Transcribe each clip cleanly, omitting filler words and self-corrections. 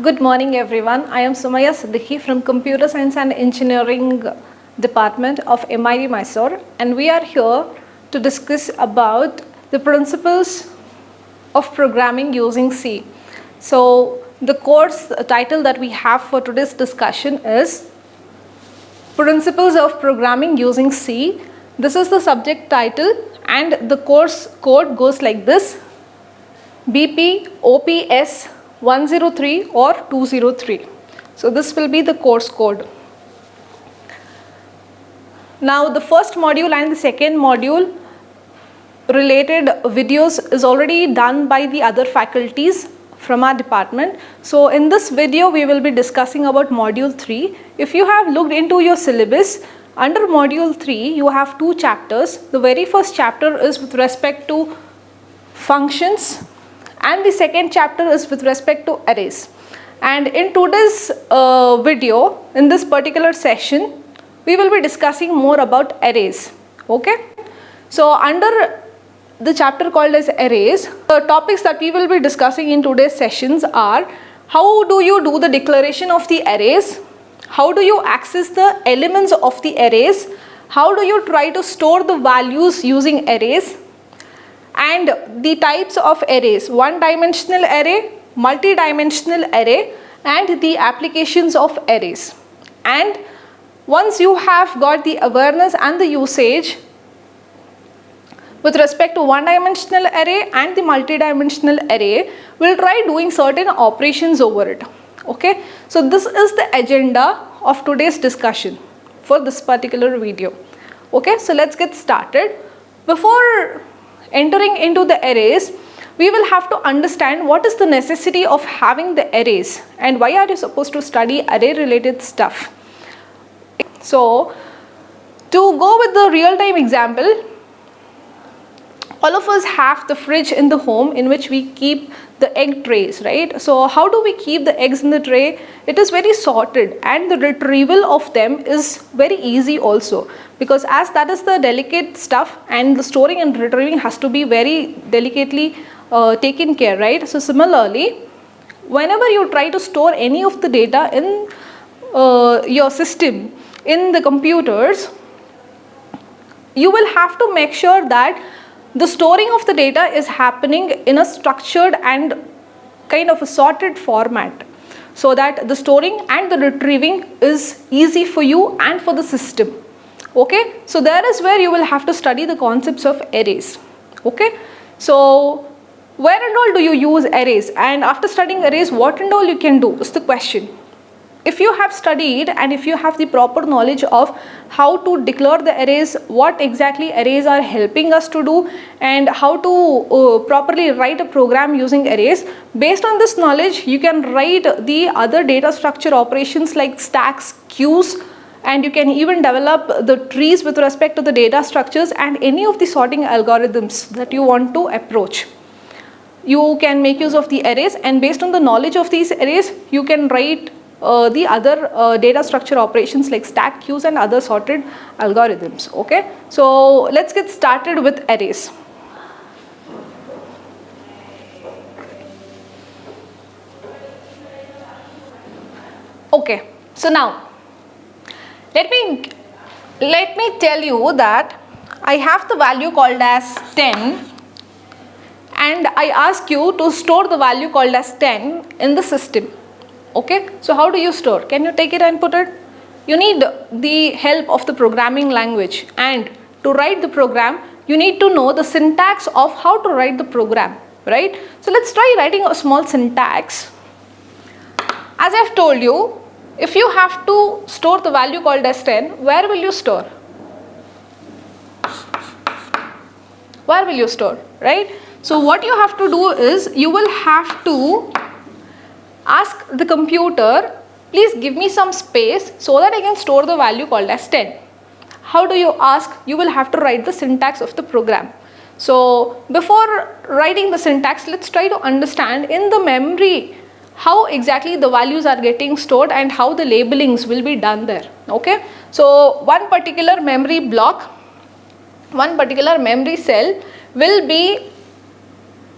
Good morning everyone. I am Sumaya Siddiqui from Computer Science and Engineering Department of MIT Mysore, and we are here to discuss about the principles of programming using C. So the course title that we have for today's discussion is Principles of Programming Using C. This is the subject title and the course code goes like this: BP OPS 103 or 203. So this will be the course code. Now the first module and the second module related videos is already done by the other faculties from our department. So in this video we will be discussing about module 3. If you have looked into your syllabus, under module 3 you have two chapters. The very first chapter is with respect to functions, and the second chapter is with respect to arrays. And in today's video, in this particular session, we will be discussing more about arrays. Okay, so under the chapter called as arrays, the topics that we will be discussing in today's sessions are: how do you do the declaration of the arrays, how do you access the elements of the arrays, how do you try to store the values using arrays, and the types of arrays: one-dimensional array, multi-dimensional array, and the applications of arrays. And once you have got the awareness and the usage with respect to one-dimensional array and the multi-dimensional array, we'll try doing certain operations over it. Okay, so this is the agenda of today's discussion for this particular video. Okay, so let's get started. Before entering into the arrays, we will have to understand what is the necessity of having the arrays and why are you supposed to study array related stuff. So to go with the real-time example, all of us have the fridge in the home in which we keep the egg trays, right? So how do we keep the eggs in the tray? It is very sorted, and the retrieval of them is very easy also, because as that is the delicate stuff and the storing and retrieving has to be very delicately taken care, right? So similarly, whenever you try to store any of the data in your system, in the computers, you will have to make sure that the storing of the data is happening in a structured and kind of a sorted format, so that the storing and the retrieving is easy for you and for the system. Okay, so there is where you will have to study the concepts of arrays. Okay, so where and all do you use arrays, and after studying arrays, what and all you can do is the question. If you have studied and if you have the proper knowledge of how to declare the arrays, what exactly arrays are helping us to do, and how to properly write a program using arrays, based on this knowledge you can write the other data structure operations like stacks, queues, and you can even develop the trees with respect to the data structures and any of the sorting algorithms that you want to approach. You can make use of the arrays, and based on the knowledge of these arrays you can write the other data structure operations like stack, queues, and other sorted algorithms. Okay, so let's get started with arrays. Okay, so now let me tell you that I have the value called as 10, and I ask you to store the value called as 10 in the system. Okay, so how do you store? Can you take it and put it? You need the help of the programming language, and to write the program you need to know the syntax of how to write the program, right? So let's try writing a small syntax. As I've told you, if you have to store the value called as 10, where will you store? Where will you store, right? So what you have to do is you will have to ask the computer, please give me some space so that I can store the value called as 10. How do you ask? You will have to write the syntax of the program. So before writing the syntax, let's try to understand in the memory how exactly the values are getting stored and how the labelings will be done there. Okay, so one particular memory block, one particular memory cell will be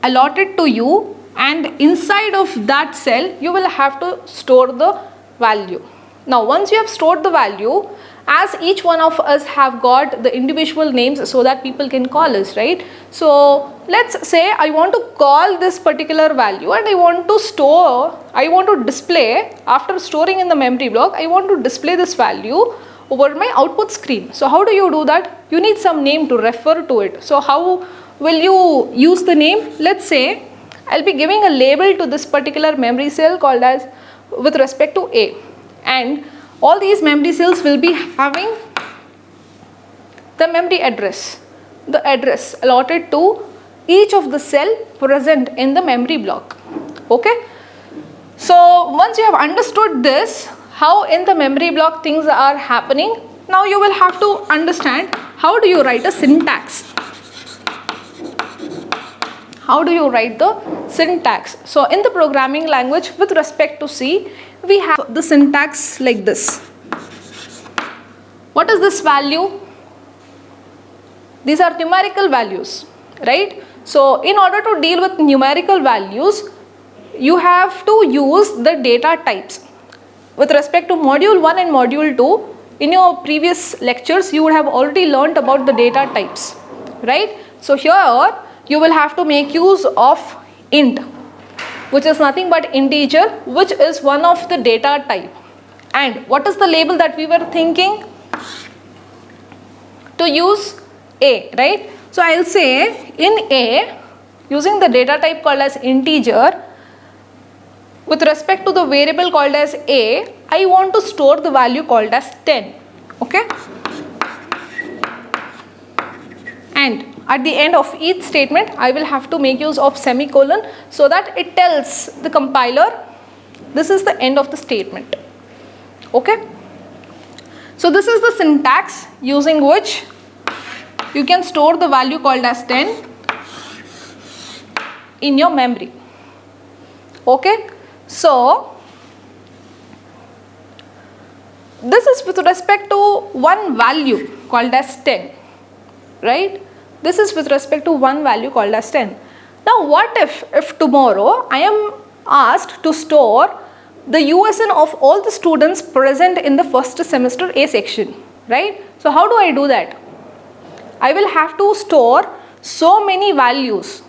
allotted to you and inside of that cell you will have to store the value. Now once you have stored the value, as each one of us have got the individual names so that people can call us, right? So let's say I want to call this particular value and I want to display, after storing in the memory block, I want to display this value over my output screen. So how do you do that? You need some name to refer to it. So how will you use the name? Let's say I'll be giving a label to this particular memory cell called as with respect to A, and all these memory cells will be having the memory address, the address allotted to each of the cell present in the memory block. Okay. So once you have understood this, how in the memory block things are happening, now you will have to understand how do you write a syntax. How do you write the syntax? So in the programming language with respect to C, we have the syntax like this. What is this value? These are numerical values, right? So in order to deal with numerical values, you have to use the data types. With respect to module 1 and module 2, in your previous lectures, you would have already learnt about the data types, right? So here, you will have to make use of int, which is nothing but integer, which is one of the data type. And what is the label that we were thinking? To use A, right? So I'll say in A, using the data type called as integer, with respect to the variable called as A, I want to store the value called as 10. Okay? And at the end of each statement, I will have to make use of semicolon so that it tells the compiler this is the end of the statement. Okay? So this is the syntax using which you can store the value called as 10 in your memory. Okay? So this is with respect to one value called as 10, right? This is with respect to one value called as 10. Now what if tomorrow I am asked to store the USN of all the students present in the first semester A section, right? So how do I do that? I will have to store so many values.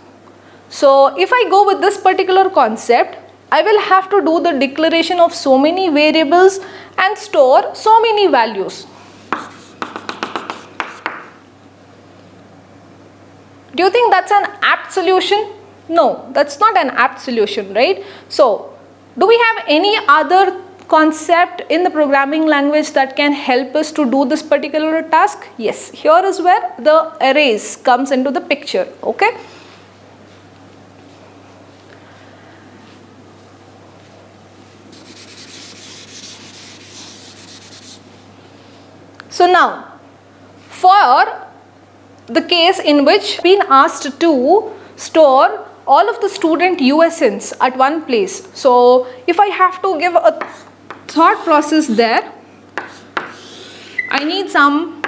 So if I go with this particular concept, I will have to do the declaration of so many variables and store so many values. Do you think that's an apt solution? No, that's not an apt solution, right? So, do we have any other concept in the programming language that can help us to do this particular task? Yes, here is where the arrays comes into the picture, okay? So now, for the case in which been asked to store all of the student USNs at one place. So if I have to give a thought process there, I need some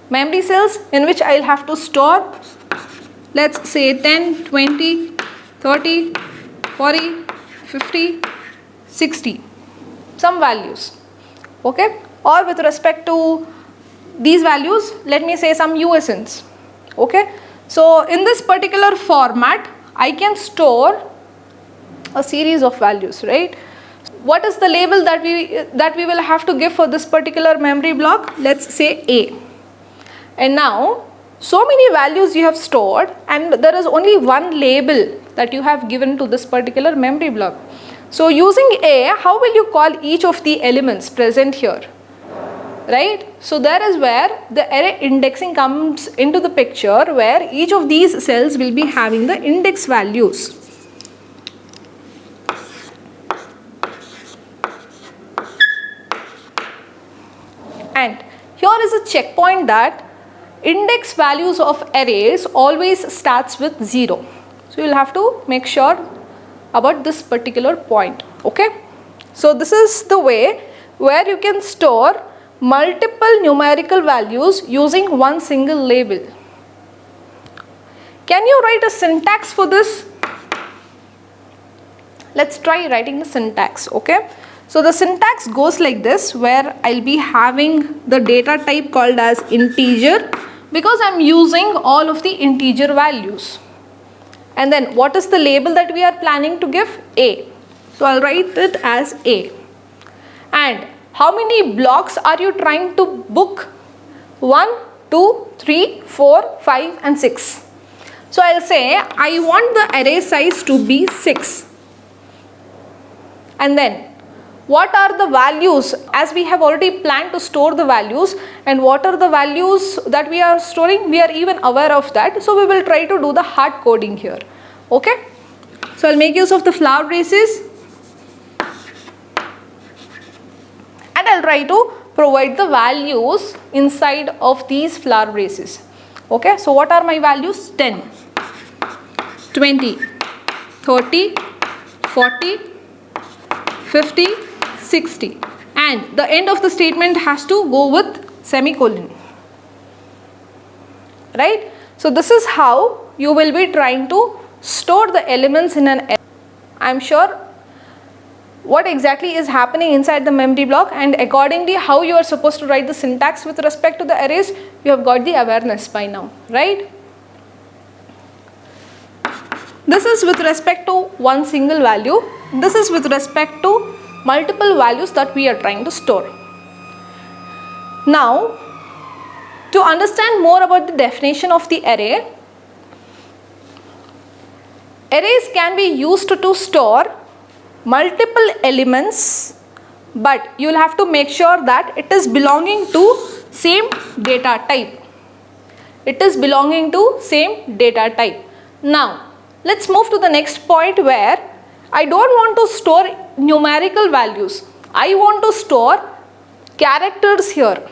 memory cells in which I'll have to store, let's say 10, 20, 30, 40, 50, 60, some values. Okay, or with respect to these values, let me say some USNs. Okay, so in this particular format, I can store a series of values, right? What is the label that we will have to give for this particular memory block? Let's say A. And now, so many values you have stored, and there is only one label that you have given to this particular memory block. So using A, how will you call each of the elements present here, right? So there is where the array indexing comes into the picture, where each of these cells will be having the index values. And here is a checkpoint that index values of arrays always starts with 0. So you will have to make sure about this particular point. Okay, so this is the way where you can store multiple numerical values using one single label. Can you write a syntax for this? Let's try writing the syntax, okay? So the syntax goes like this, where I'll be having the data type called as integer because I'm using all of the integer values. And then what is the label that we are planning to give? A. So I'll write it as A. And how many blocks are you trying to book? 1, 2, 3, 4, 5 and 6. So I'll say I want the array size to be 6. And then what are the values? As we have already planned to store the values, and what are the values that we are storing? We are even aware of that. So we will try to do the hard coding here. Okay. So I'll make use of the flower braces. And I'll try to provide the values inside of these flower braces. Okay. So what are my values? 10, 20, 30, 40, 50, 60, and the end of the statement has to go with semicolon, right? So this is how you will be trying to store the elements in an array. I am sure what exactly is happening inside the memory block, and accordingly how you are supposed to write the syntax with respect to the arrays, you have got the awareness by now, right? This is with respect to one single value. This is with respect to multiple values that we are trying to store. Now, to understand more about the definition of the array, arrays can be used to store multiple elements, but you will have to make sure that it is belonging to same data type. It is belonging to same data type. Now, let's move to the next point, where I don't want to store numerical values. I want to store characters here,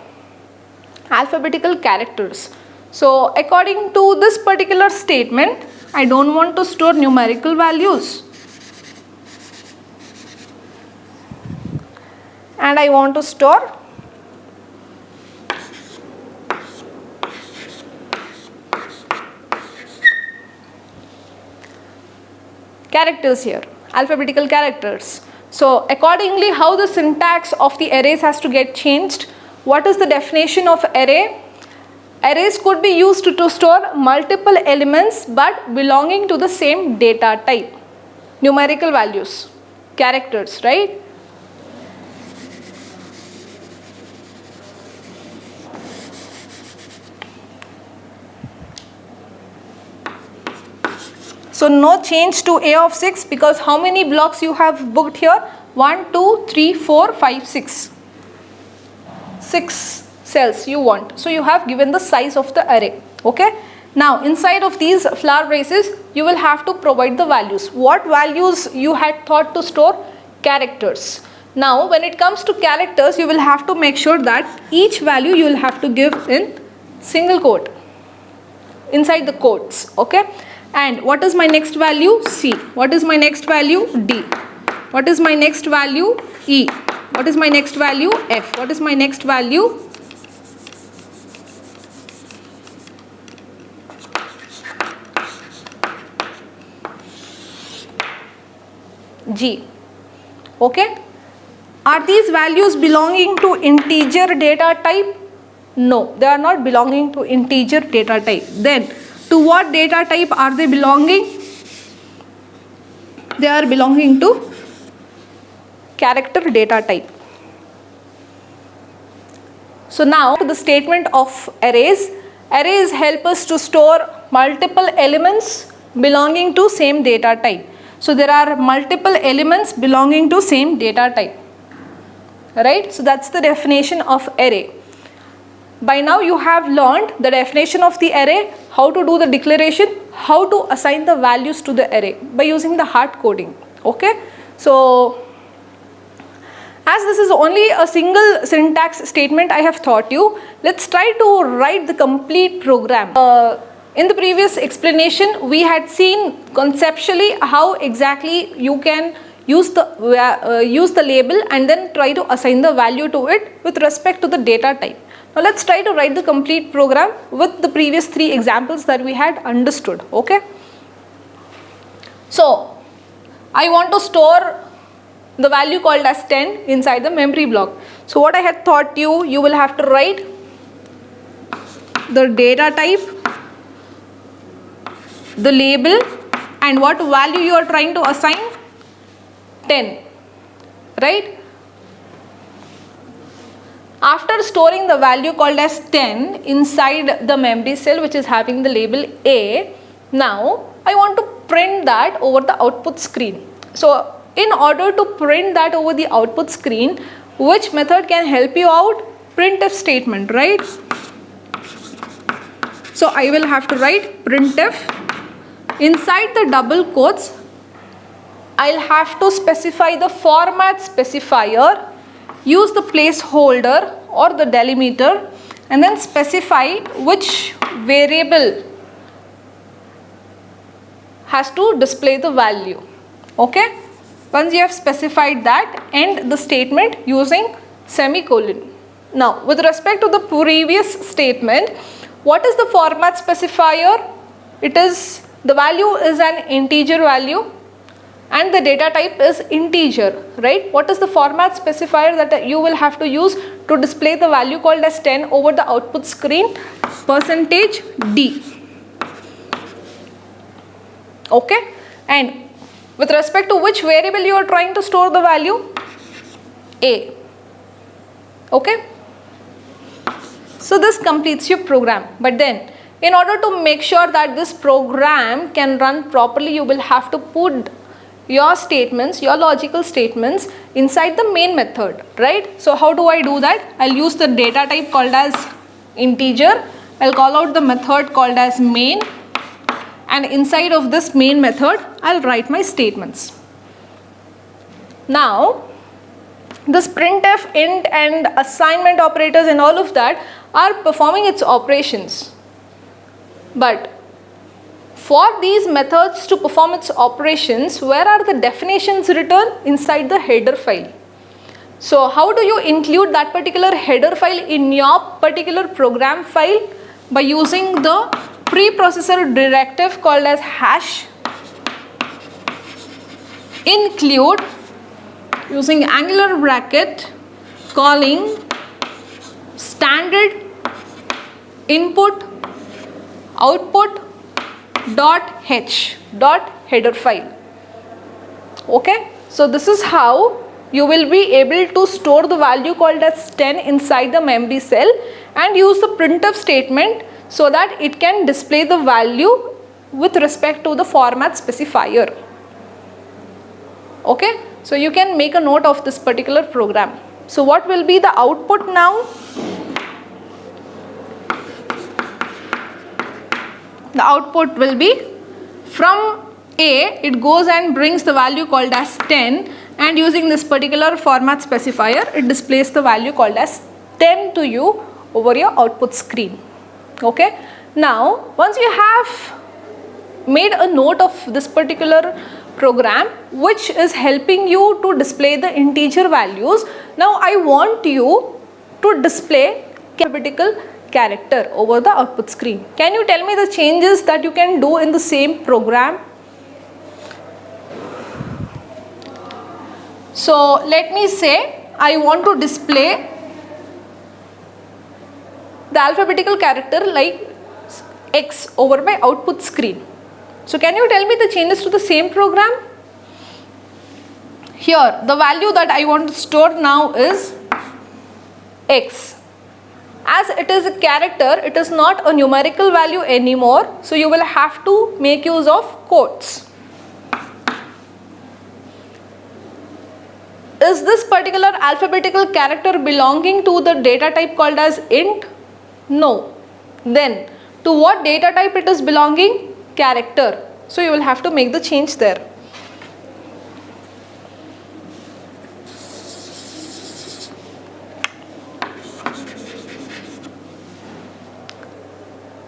alphabetical characters. So according to this particular statement, I don't want to store numerical values, and I want to store characters here, alphabetical characters. So accordingly, how the syntax of the arrays has to get changed? What is the definition of array? Arrays could be used to store multiple elements but belonging to the same data type. Numerical values, characters, right? So no change to A of 6, because how many blocks you have booked here? 1, 2, 3, 4, 5, 6. 6 cells you want. So you have given the size of the array. Okay. Now inside of these flower braces, you will have to provide the values. What values you had thought to store? Characters. Now when it comes to characters, you will have to make sure that each value you will have to give in single quote inside the quotes. Okay. And what is my next value? C. What is my next value? D. What is my next value? E. What is my next value? F. What is my next value? G. Okay. Are these values belonging to integer data type? No, they are not belonging to integer data type. Then to what data type are they belonging? They are belonging to character data type. So now to the statement of arrays. Arrays help us to store multiple elements belonging to same data type. So there are multiple elements belonging to same data type. Right? So that's the definition of array. By now you have learned the definition of the array, how to do the declaration, how to assign the values to the array by using the hard coding. Okay. So as this is only a single syntax statement I have taught you, let's try to write the complete program. In the previous explanation, we had seen conceptually how exactly you can use the label and then try to assign the value to it with respect to the data type. Now let's try to write the complete program with the previous 3 examples that we had understood. Okay. So I want to store the value called as 10 inside the memory block. So what I had taught you, you will have to write the data type, the label, and what value you are trying to assign, 10, right? After storing the value called as 10 inside the memory cell which is having the label A, now I want to print that over the output screen. So in order to print that over the output screen, which method can help you out? Printf statement, right? So I will have to write printf. Inside the double quotes, I'll have to specify the format specifier, use the placeholder or the delimiter, and then specify which variable has to display the value. Okay. Once you have specified that, end the statement using semicolon. Now, with respect to the previous statement, what is the format specifier? It is, the value is an integer value and the data type is integer, right? What is the format specifier that you will have to use to display the value called as 10 over the output screen? %D. Okay. And with respect to which variable you are trying to store the value? A. Okay. So this completes your program. But then in order to make sure that this program can run properly, you will have to put your statements, your logical statements inside the main method, right? So how do I do that? I'll use the data type called as integer. I'll call out the method called as main. And inside of this main method, I'll write my statements. Now, this printf, int and assignment operators and all of that are performing its operations. But for these methods to perform its operations, where are the definitions written? Inside the header file. So how do you include that particular header file in your particular program file? By using the preprocessor directive called as hash include, using angular bracket, calling standard input output dot header file. Okay, so this is how you will be able to store the value called as 10 inside the memory cell and use the printf statement so that it can display the value with respect to the format specifier. Okay, so you can make a note of this particular program. So what will be the output now? The output will be from A, it goes and brings the value called as 10, and using this particular format specifier, it displays the value called as 10 to you over your output screen. Okay. Now, once you have made a note of this particular program which is helping you to display the integer values, now I want you to display alphabetical character over the output screen. Can you tell me the changes that you can do in the same program? So let me say I want to display the alphabetical character like X over my output screen. So can you tell me the changes to the same program? Here the value that I want to store now is X. As it is a character, it is not a numerical value anymore, so you will have to make use of quotes. Is this particular alphabetical character belonging to the data type called as int? No. Then to what data type it is belonging? Character. So you will have to make the change there.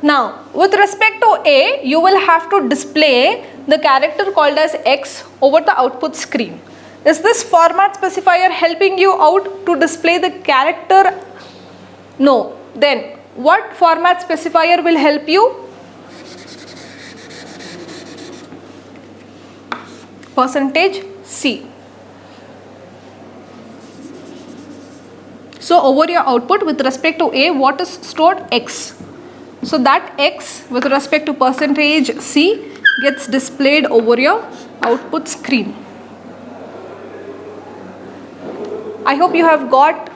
Now, with respect to A, you will have to display the character called as X over the output screen. Is this format specifier helping you out to display the character? No. Then what format specifier will help you? %C. So over your output with respect to A, what is stored? X. So that X with respect to %C gets displayed over your output screen. I hope you have got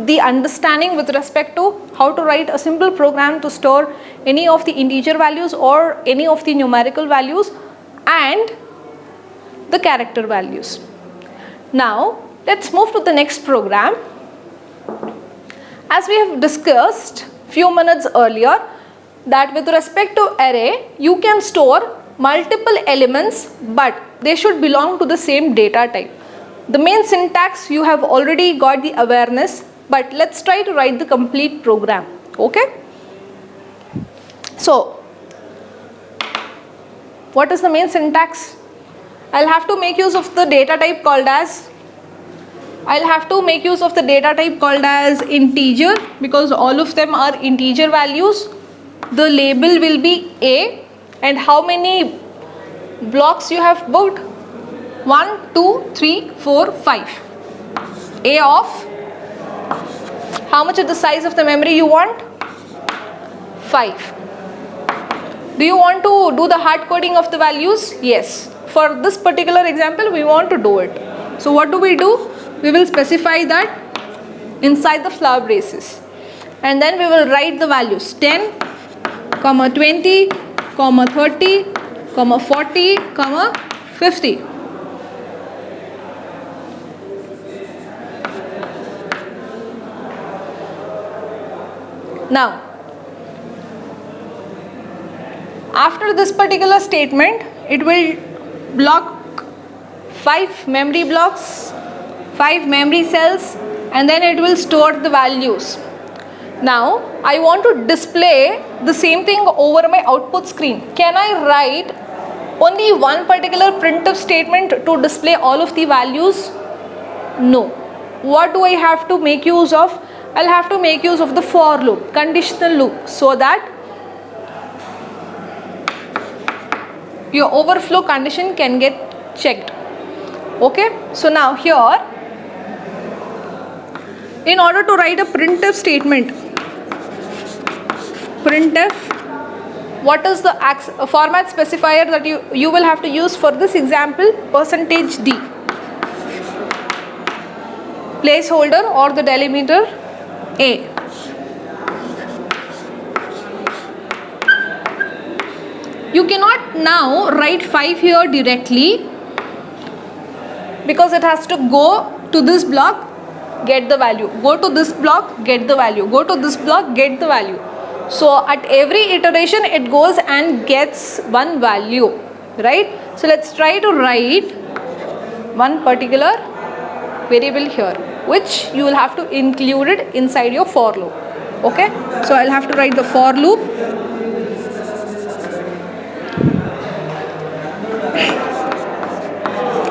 the understanding with respect to how to write a simple program to store any of the integer values or any of the numerical values and the character values. Now let's move to the next program. As we have discussed few minutes earlier, that with respect to array you can store multiple elements but they should belong to the same data type. The main syntax you have already got the awareness, but let's try to write the complete program. Okay? So what is the main syntax? I'll have to make use of the data type called as integer, because all of them are integer values. The label will be A, and how many blocks you have booked? 1, 2, 3, 4, 5. A of how much is the size of the memory you want? 5. Do you want to do the hard coding of the values? Yes. For this particular example, we want to do it. So what do? We will specify that inside the flower braces, and then we will write the values 10, 20, 30, 40, 50. Now, after this particular statement, it will block 5 memory blocks, 5 memory cells, and then it will store the values. Now I want to display the same thing over my output screen. Can I write only one particular printf statement to display all of the values? No. What do I have to make use of? I'll have to make use of the for loop, conditional loop, so that your overflow condition can get checked. Okay, so now here, in order to write a printf statement, printf, what is the format specifier that you will have to use for this example? %D, placeholder or the delimiter A. You cannot now write 5 here directly, because it has to go to this block, get the value, go to this block, get the value, go to this block, get the value. So at every iteration it goes and gets one value, right? So let's try to write one particular variable here, which you will have to include it inside your for loop. Okay, so I'll have to write the for loop.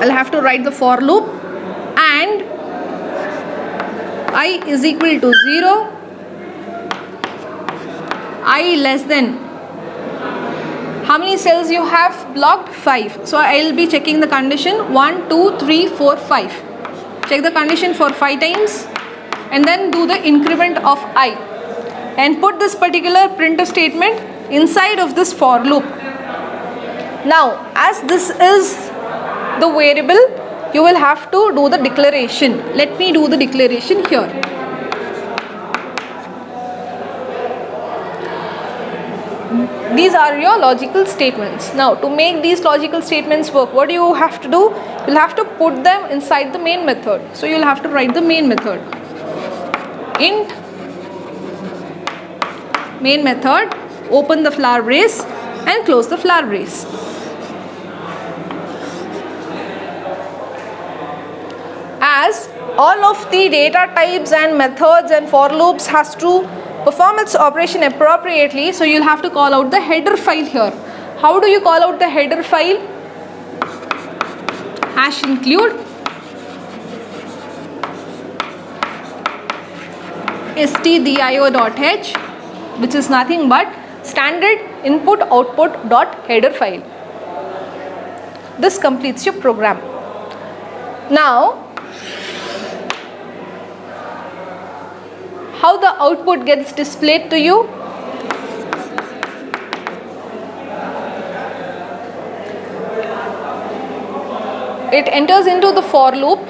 I'll have to write the for loop, and I is equal to 0, I less than, how many cells you have blocked? 5. So I'll be checking the condition 1, 2, 3, 4, 5. Check the condition for 5 times and then do the increment of I and put this particular printf statement inside of this for loop. Now as this is the variable, you will have to do the declaration. Let me do the declaration here. These are your logical statements. Now to make these logical statements work, what do you have to do? You'll have to put them inside the main method. So you'll have to write the main method. Int main method, open the flower brace and close the flower brace. As all of the data types and methods and for loops has to perform its operation appropriately, so you'll have to call out the header file here. How do you call out the header file? hash include stdio.h, which is nothing but standard input output dot header file. This completes your program. Now, how the output gets displayed to you? It enters into the for loop.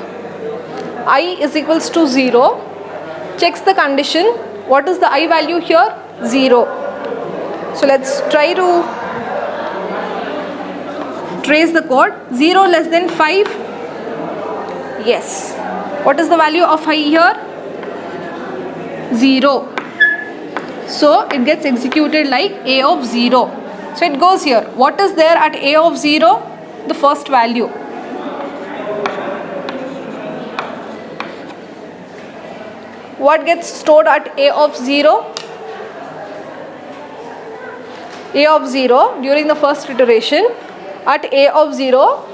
I is equals to 0. Checks the condition. What is the I value here? 0. So let's try to trace the code. 0 less than 5. Yes. What is the value of I here? 0. So it gets executed like A of 0. So it goes here. What is there at A of 0? The first value. What gets stored at A of 0? A of 0 during the first iteration at A of 0,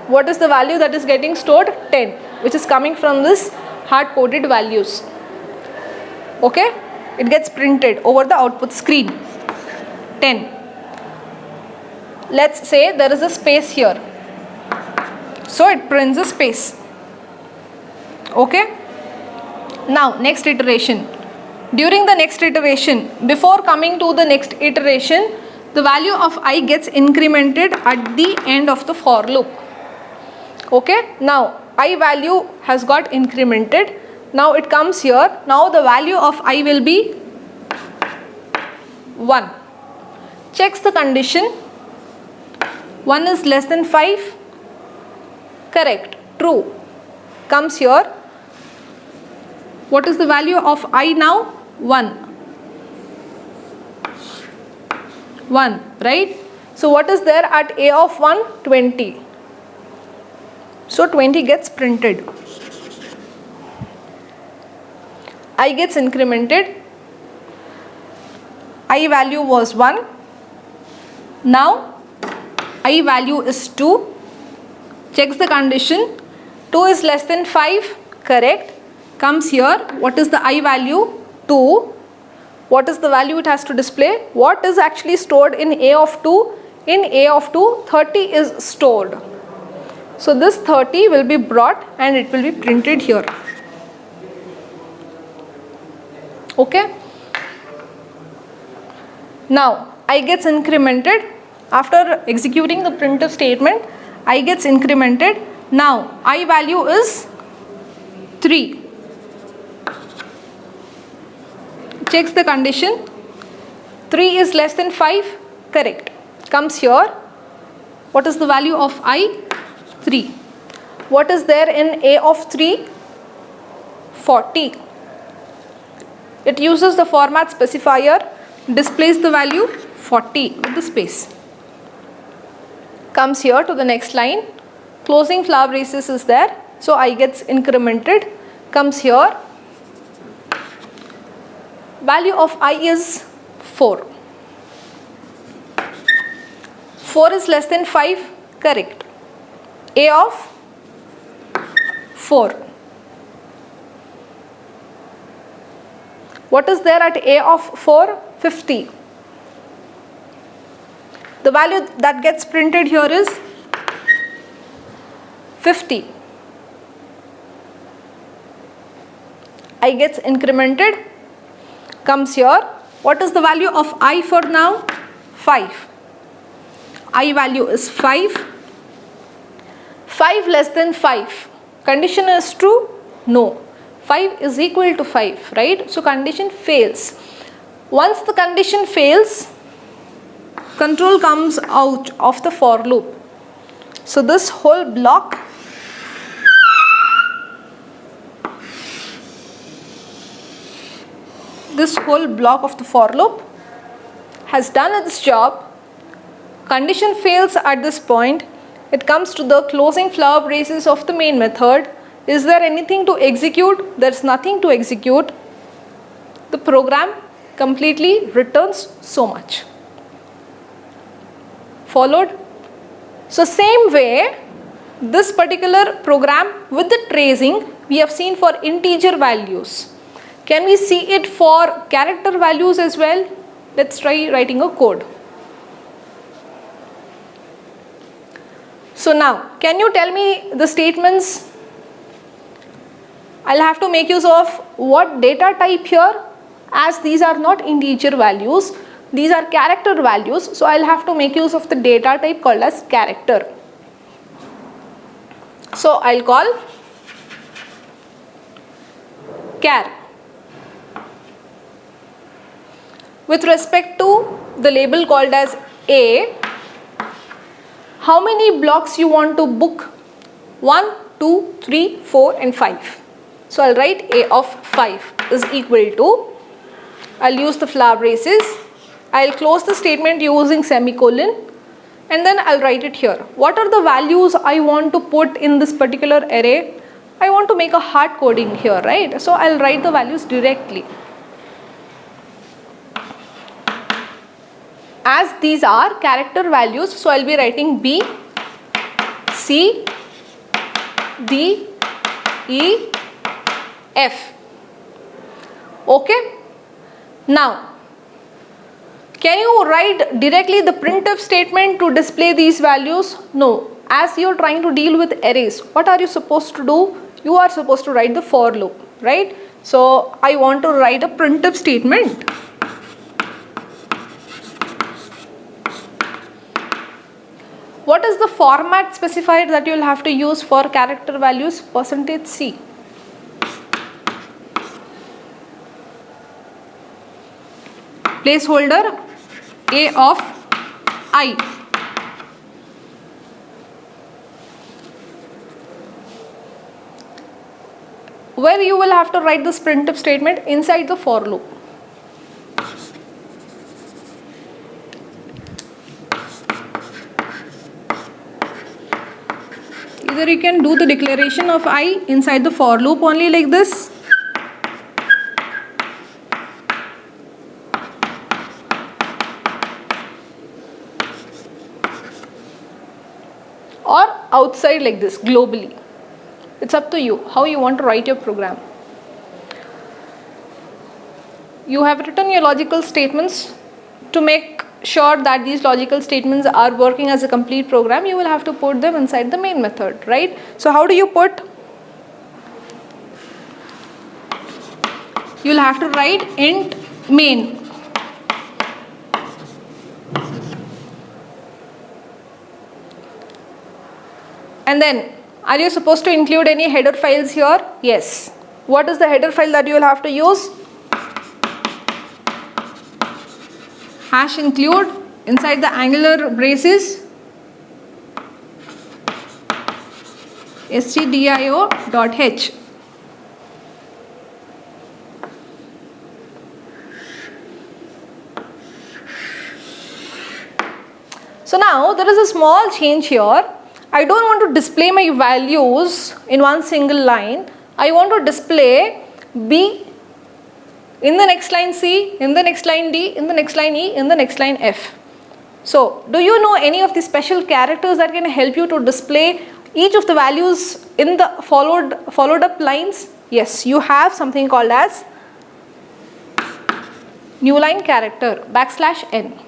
what is the value that is getting stored? 10, which is coming from this hard-coded values. Okay, it gets printed over the output screen. 10. Let's say there is a space here, so it prints a space. Okay. Now next iteration. During the next iteration, before coming to the next iteration, the value of I gets incremented at the end of the for loop. Okay. Now I value has got incremented. Now it comes here. Now the value of I will be 1. Checks the condition. 1 is less than 5. Correct. True. Comes here. What is the value of I now? 1. 1, right? So what is there at A of 1? 20. So 20 gets printed. I gets incremented. I value was 1. Now I value is 2. Checks the condition. 2 is less than 5. Correct. Comes here. What is the I value? 2. What is the value it has to display? What is actually stored in A of 2? In A of 2, 30 is stored. So this 30 will be brought and it will be printed here. Okay. Now I gets incremented. After executing the printf statement, I gets incremented. Now I value is 3. Checks the condition. 3 is less than 5. Correct. Comes here. What is the value of I? 3. What is there in A of 3? 40. It uses the format specifier, displays the value 40 with the space. Comes here to the next line. Closing flower braces is there. So I gets incremented. Comes here. Value of I is 4. 4 is less than 5. Correct. A of 4. What is there at A of 4? 50. The value that gets printed here is 50. I gets incremented. Comes here. What is the value of I for now? 5. I value is 5. 5 less than 5. Condition is true? No. 5 is equal to 5, right? So condition fails. Once the condition fails, control comes out of the for loop. So this whole block of the for loop has done its job. Condition fails at this point. It comes to the closing flower braces of the main method. Is there anything to execute? There is nothing to execute. The program completely returns so much. Followed? So same way, this particular program with the tracing we have seen for integer values. Can we see it for character values as well? Let's try writing a code. So now, can you tell me the statements? I'll have to make use of what data type here, as these are not integer values, these are character values. So I'll have to make use of the data type called as character. So I'll call char. With respect to the label called as A, how many blocks you want to book? 1, 2, 3, 4 and 5. So I'll write A of 5 is equal to, I'll use the flower braces, I'll close the statement using semicolon, and then I'll write it here. What are the values I want to put in this particular array? I want to make a hard coding here, right? So I'll write the values directly. As these are character values, so I'll be writing B, C, D, E, F. Okay. Now, can you write directly the printf statement to display these values? No. As you're trying to deal with arrays, what are you supposed to do? You are supposed to write the for loop, right? So I want to write a printf statement. What is the format specified that you will have to use for character values? %C. Placeholder A of I. Where you will have to write this printf statement inside the for loop. Either you can do the declaration of I inside the for loop only like this, or outside like this globally. It's up to you how you want to write your program. You have written your logical statements. To make sure that these logical statements are working as a complete program, you will have to put them inside the main method, right? So how do you put? You will have to write int main. And then, are you supposed to include any header files here? Yes. What is the header file that you will have to use? Hash include inside the angular braces stdio.h. So now there is a small change here. I don't want to display my values in one single line. I want to display B, in the next line C, in the next line D, in the next line E, in the next line F. So, do you know any of the special characters that can help you to display each of the values in the followed up lines? Yes, you have something called as new line character \n.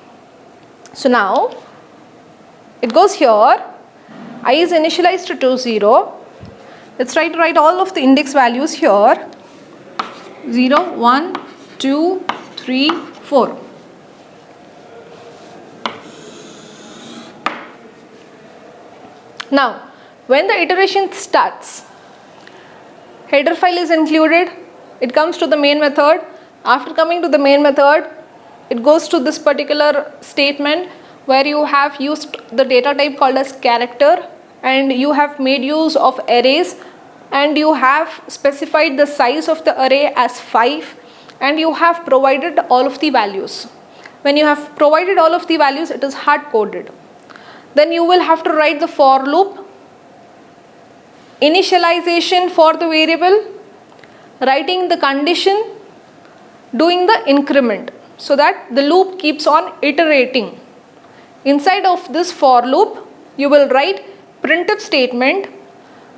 So now it goes here. I is initialized to 0. Let's try to write all of the index values here. 0, 1, 2, 3, 4. Now, when the iteration starts, header file is included. It comes to the main method. After coming to the main method, it goes to this particular statement where you have used the data type called as character, and you have made use of arrays, and you have specified the size of the array as 5, and you have provided all of the values. When you have provided all of the values, it is hard coded. Then you will have to write the for loop, initialization for the variable, writing the condition, doing the increment, so that the loop keeps on iterating. Inside of this for loop, you will write printf statement,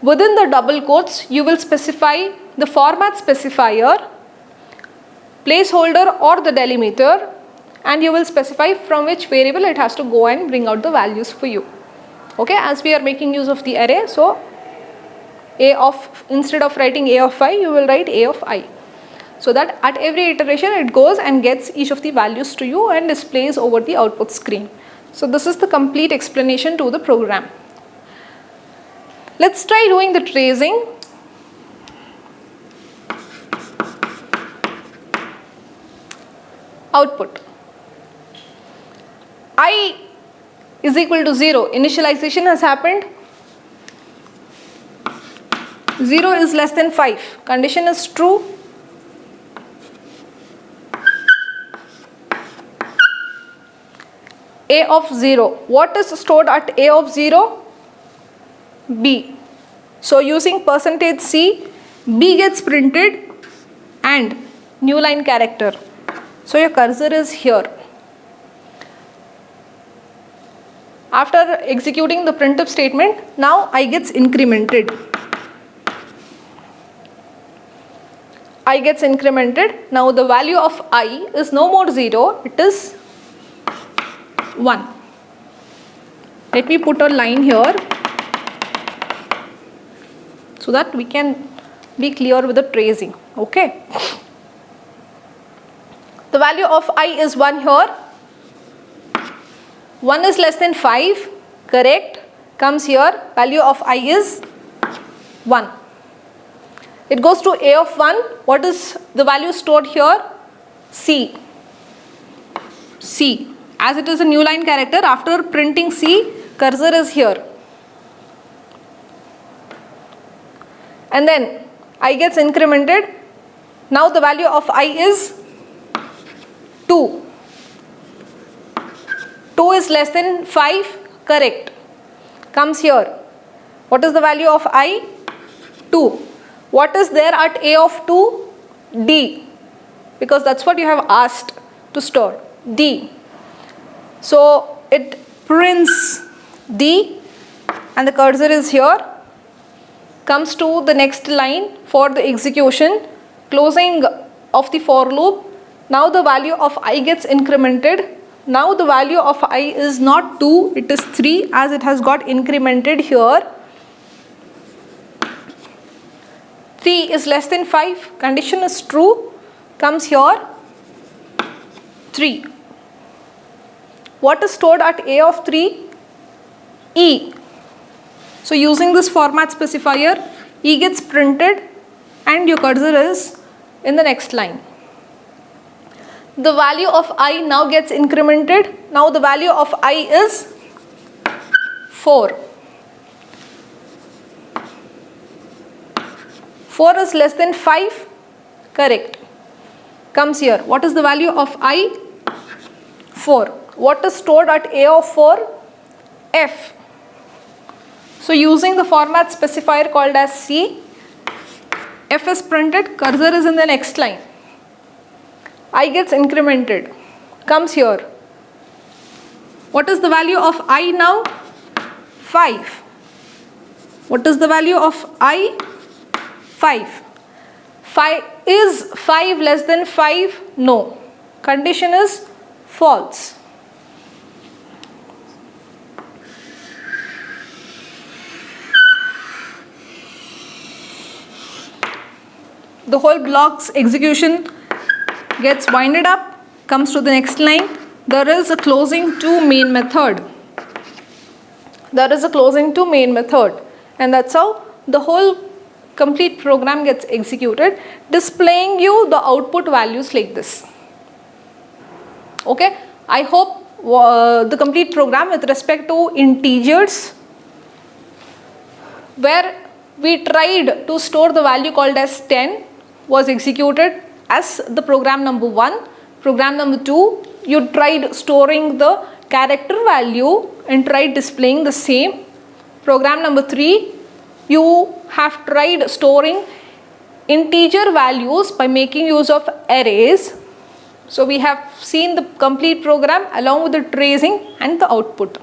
within the double quotes you will specify the format specifier, placeholder or the delimiter, and you will specify from which variable it has to go and bring out the values for you. Okay, as we are making use of the array, so a of, instead of writing a of I, you will write a of I, so that at every iteration it goes and gets each of the values to you and displays over the output screen. So this is the complete explanation to the program. Let's try doing the tracing. Output. I is equal to 0. Initialization has happened. 0 is less than 5. Condition is true. A of 0. What is stored at A of 0? B. So using %C, B gets printed and new line character. So your cursor is here. After executing the printf statement, now I gets incremented. I gets incremented. Now the value of I is no more 0, it is 1. Let me put a line here so that we can be clear with the tracing. Okay. The value of I is 1 here. 1 is less than 5, correct, comes here, value of I is 1. It goes to A of 1, what is the value stored here? C. C. As it is a new line character, after printing C, cursor is here. And then I gets incremented. Now the value of I is 2. 2 is less than 5, correct, comes here. What is the value of I? 2. What is there at A of 2? D, because that's what you have asked to store, D. So it prints D and the cursor is here, comes to the next line for the execution, closing of the for loop. Now the value of I gets incremented. Now the value of I is not 2, it is 3, as it has got incremented here. 3 is less than 5, condition is true, comes here, 3. What is stored at A of 3? E. So using this format specifier, E gets printed and your cursor is in the next line. The value of I now gets incremented. Now the value of I is 4. 4 is less than 5, correct, comes here. What is the value of I? 4. What is stored at A of 4? F. So using the format specifier called as C, F is printed, cursor is in the next line. I gets incremented, comes here. What is the value of I now? 5. What is the value of I? 5. 5 is 5 less than 5? No. Condition is false. The whole block's execution gets winded up, comes to the next line. There is a closing to main method. There is a closing to main method, and that's how the whole complete program gets executed, displaying you the output values like this. Okay, I hope the complete program with respect to integers, where we tried to store the value called as 10, was executed as the program number 1. Program number 2, you tried storing the character value and tried displaying the same. Program number 3, you have tried storing integer values by making use of arrays. So we have seen the complete program along with the tracing and the output.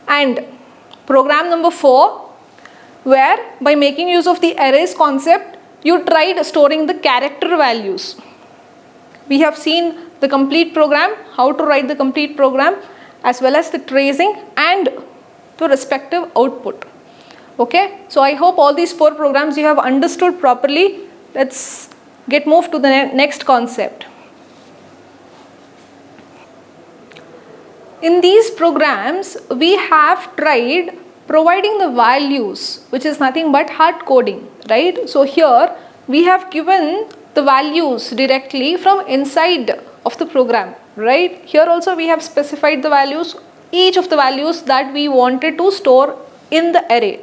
And program number 4, where by making use of the arrays concept, you tried storing the character values. We have seen the complete program, how to write the complete program, as well as the tracing and the respective output. Okay, so I hope all these 4 programs you have understood properly. Let's get moved to the next concept. In these programs, we have tried providing the values, which is nothing but hard coding, right? So here we have given the values directly from inside of the program, right? Here also we have specified the values, each of the values that we wanted to store in the array.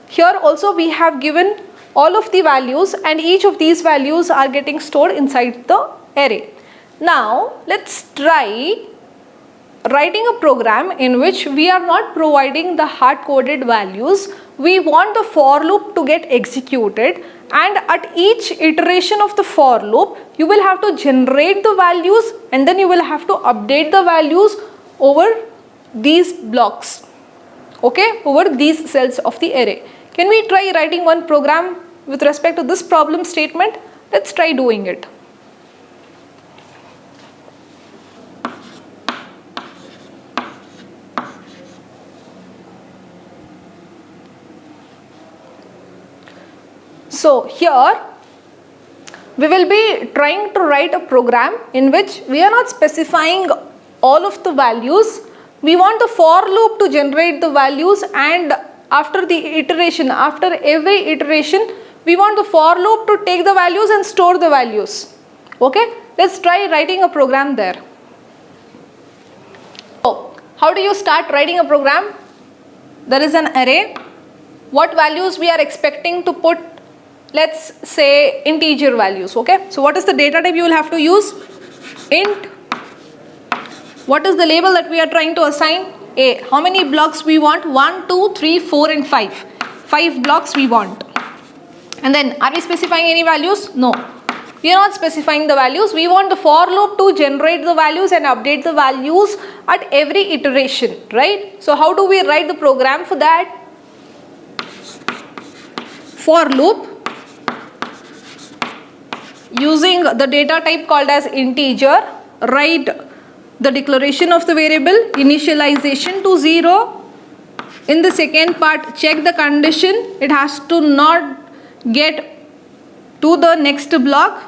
Here also we have given all of the values, and each of these values are getting stored inside the array. Now let's try writing a program in which we are not providing the hard-coded values. We want the for loop to get executed, and at each iteration of the for loop you will have to generate the values, and then you will have to update the values over these blocks, okay, over these cells of the array. Can we try writing one program with respect to this problem statement? Let's try doing it. So here we will be trying to write a program in which we are not specifying all of the values. We want the for loop to generate the values, and after the iteration, after every iteration, we want the for loop to take the values and store the values. Okay, let's try writing a program there. So how do you start writing a program? There is an array. What values we are expecting to put? Let's say integer values. Okay, so what is the data type you will have to use? Int. What is the label that we are trying to assign? A. How many blocks we want? 1, 2, 3, 4 and 5. 5 blocks we want. And then are we specifying any values? No. We are not specifying the values. We want the for loop to generate the values and update the values at every iteration, right? So how do we write the program for that? For loop using the data type called as integer, write the declaration of the variable, initialization to 0. In the second part, check the condition. It has to not get to the next block.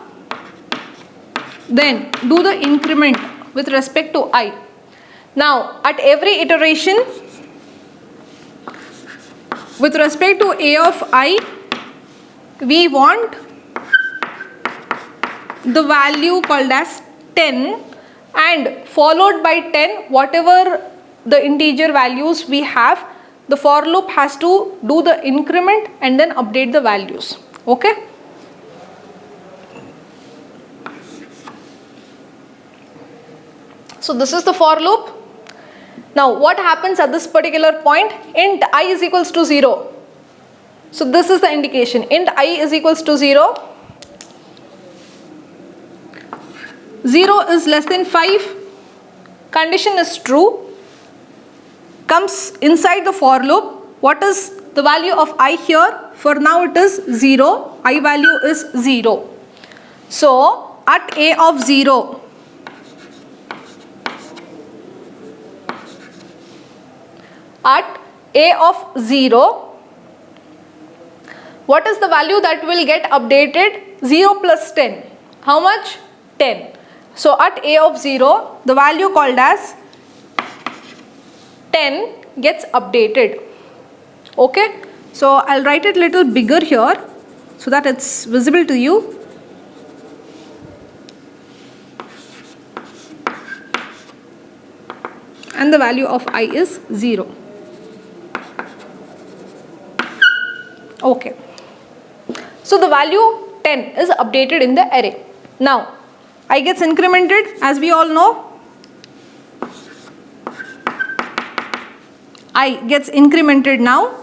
Then do the increment with respect to I. Now at every iteration, with respect to a of I, we want the value called as 10, and followed by 10 whatever the integer values we have, the for loop has to do the increment and then update the values. Okay. So this is the for loop. Now what happens at this particular point? Int I is equals to 0. So this is the indication. Int I is equals to 0. 0 is less than 5. Condition is true. Comes inside the for loop. What is the value of I here? For now it is 0. I value is 0. So at a of 0, at a of 0, what is the value that will get updated? 0 plus 10. How much? 10. So at a of 0, the value called as 10 gets updated. Okay. So I'll write it a little bigger here so that it's visible to you. And the value of I is 0. Okay. So the value 10 is updated in the array. Now I gets incremented, as we all know. I gets incremented now.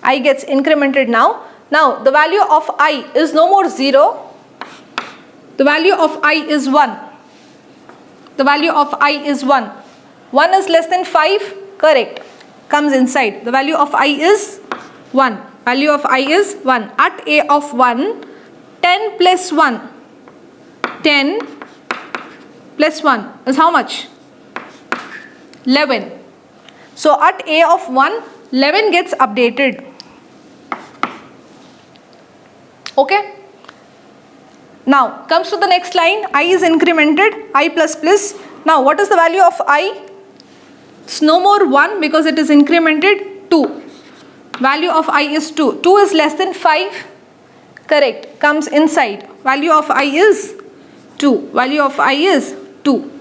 I gets incremented now. Now the value of I is no more 0. The value of I is 1. The value of I is 1. 1 is less than 5, correct, comes inside. The value of I is 1. Value of I is 1. At A of 1, 10 plus 1. 10 plus 1 is how much? 11. So at A of 1, 11 gets updated. Okay. Now comes to the next line. I is incremented. I plus plus. Now what is the value of I? It's no more 1 because it is incremented 2. Value of I is 2. 2 is less than 5. Correct. Comes inside. Value of I is 2. Value of I is 2.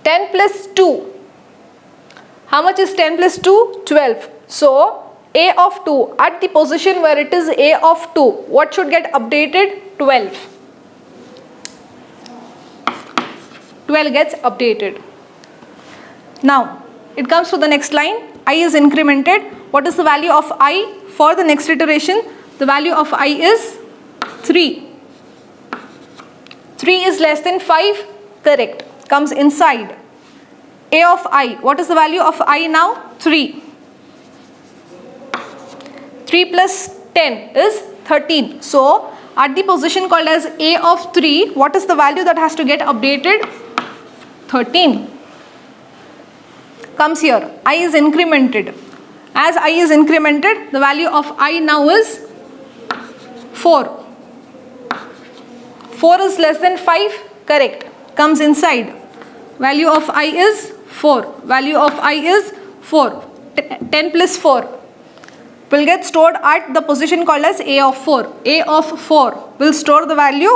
10 plus 2. How much is 10 plus 2? 12. So A of 2 at the position where it is A of 2, what should get updated? 12. 12 gets updated. Now it comes to the next line. I is incremented. What is the value of I for the next iteration? The value of I is 3. 3 is less than 5. Correct. Comes inside. A of I. What is the value of I now? 3. 3 plus 10 is 13. So at the position called as A of 3, what is the value that has to get updated? 13. Comes here. I is incremented. As I is incremented, the value of I now is 4. 4 is less than 5. Correct. Comes inside. Value of I is 4. Value of I is 4. 10 plus 4 will get stored at the position called as A of 4. A of 4 will store the value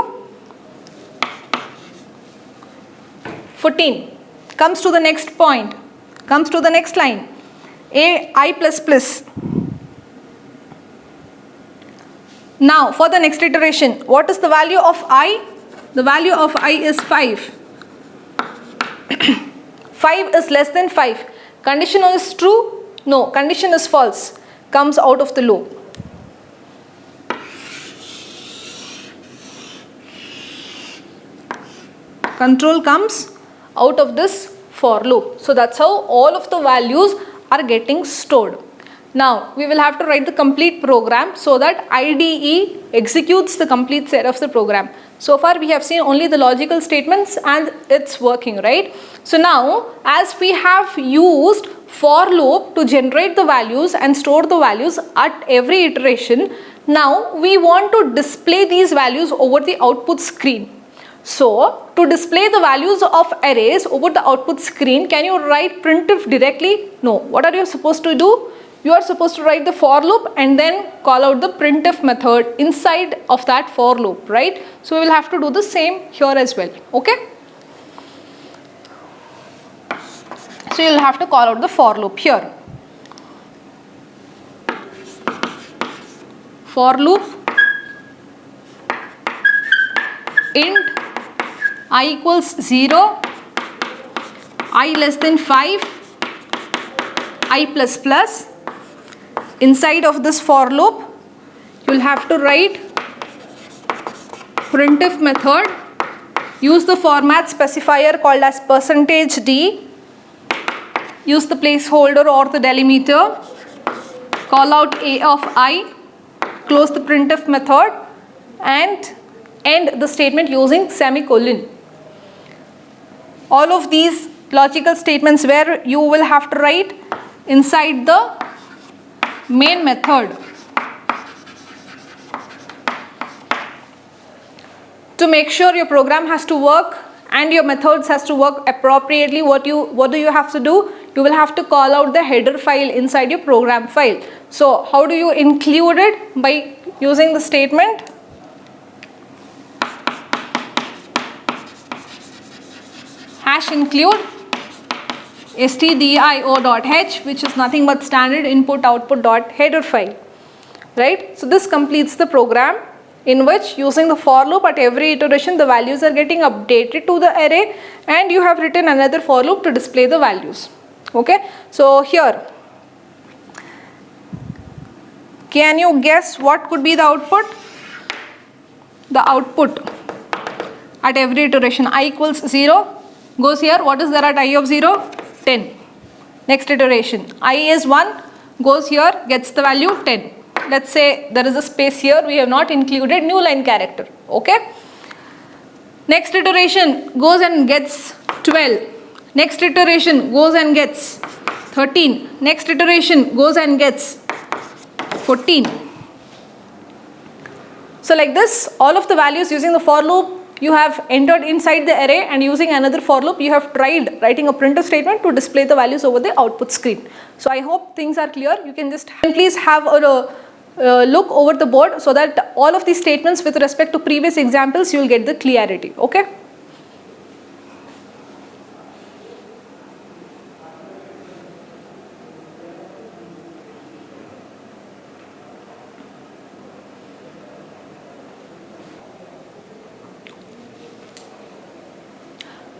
14. Comes to the next point. Comes to the next line. A I plus plus. Now for the next iteration, what is the value of I? The value of I is 5. 5 is less than 5. Condition is true? No, condition is false. Comes out of the loop. Control comes out of this for loop. So that's how all of the values are getting stored. Now we will have to write the complete program so that IDE executes the complete set of the program. So far we have seen only the logical statements and it's working, right? So now as we have used for loop to generate the values and store the values at every iteration, now we want to display these values over the output screen. So to display the values of arrays over the output screen, can you write printf directly? No. What are you supposed to do? You are supposed to write the for loop and then call out the printf method inside of that for loop, right? So we will have to do the same here as well, okay? So you will have to call out the for loop here. For loop int I equals 0, I less than 5, I plus plus. Inside of this for loop, you will have to write printf method, use the format specifier called as %d, use the placeholder or the delimiter, call out A of I, close the printf method and end the statement using semicolon. All of these logical statements where you will have to write inside the main method. To make sure your program has to work and your methods has to work appropriately, what do you have to do? You will have to call out the header file inside your program file. So how do you include it? By using the statement #include stdio.h, which is nothing but standard input output dot header file, right? So this completes the program in which using the for loop at every iteration the values are getting updated to the array and you have written another for loop to display the values. Okay, so here can you guess what could be the output? the output at every iteration. I equals 0 goes here. What is there at I of 0? 10. Next iteration. I is 1 goes here, gets the value 10. Let's say there is a space here. We have not included new line character. Okay. Next iteration goes and gets 12. Next iteration goes and gets 13. Next iteration goes and gets 14. So like this, all of the values using the for loop you have entered inside the array, and using another for loop you have tried writing a printf statement to display the values over the output screen. So I hope things are clear. You can just please have a look over the board so that all of these statements with respect to previous examples you will get the clarity. Okay.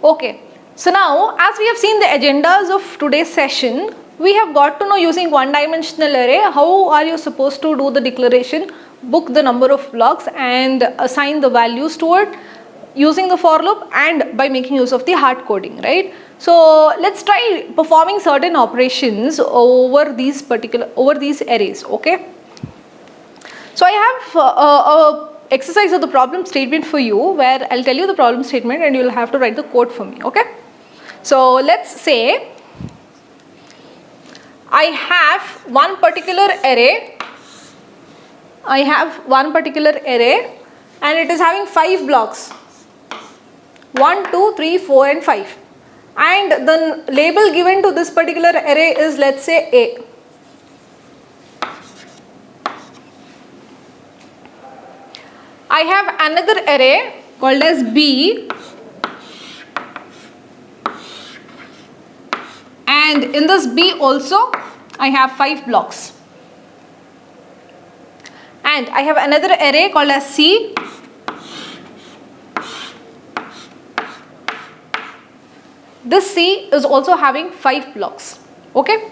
Okay, so now as we have seen the agendas of today's session, we have got to know using one-dimensional array how are you supposed to do the declaration, book the number of blocks and assign the values to it using the for loop and by making use of the hard coding, right? So let's try performing certain operations over these arrays. Okay. So I have a exercise of the problem statement for you where I'll tell you the problem statement and you will have to write the code for me. Okay. So let's say I have one particular array. And it is having 5 blocks. 1, 2, 3, 4 and 5. And the label given to this particular array is, let's say, A. I have another array called as B, and in this B also I have 5 blocks, and I have another array called as C, this C is also having 5 blocks. Okay.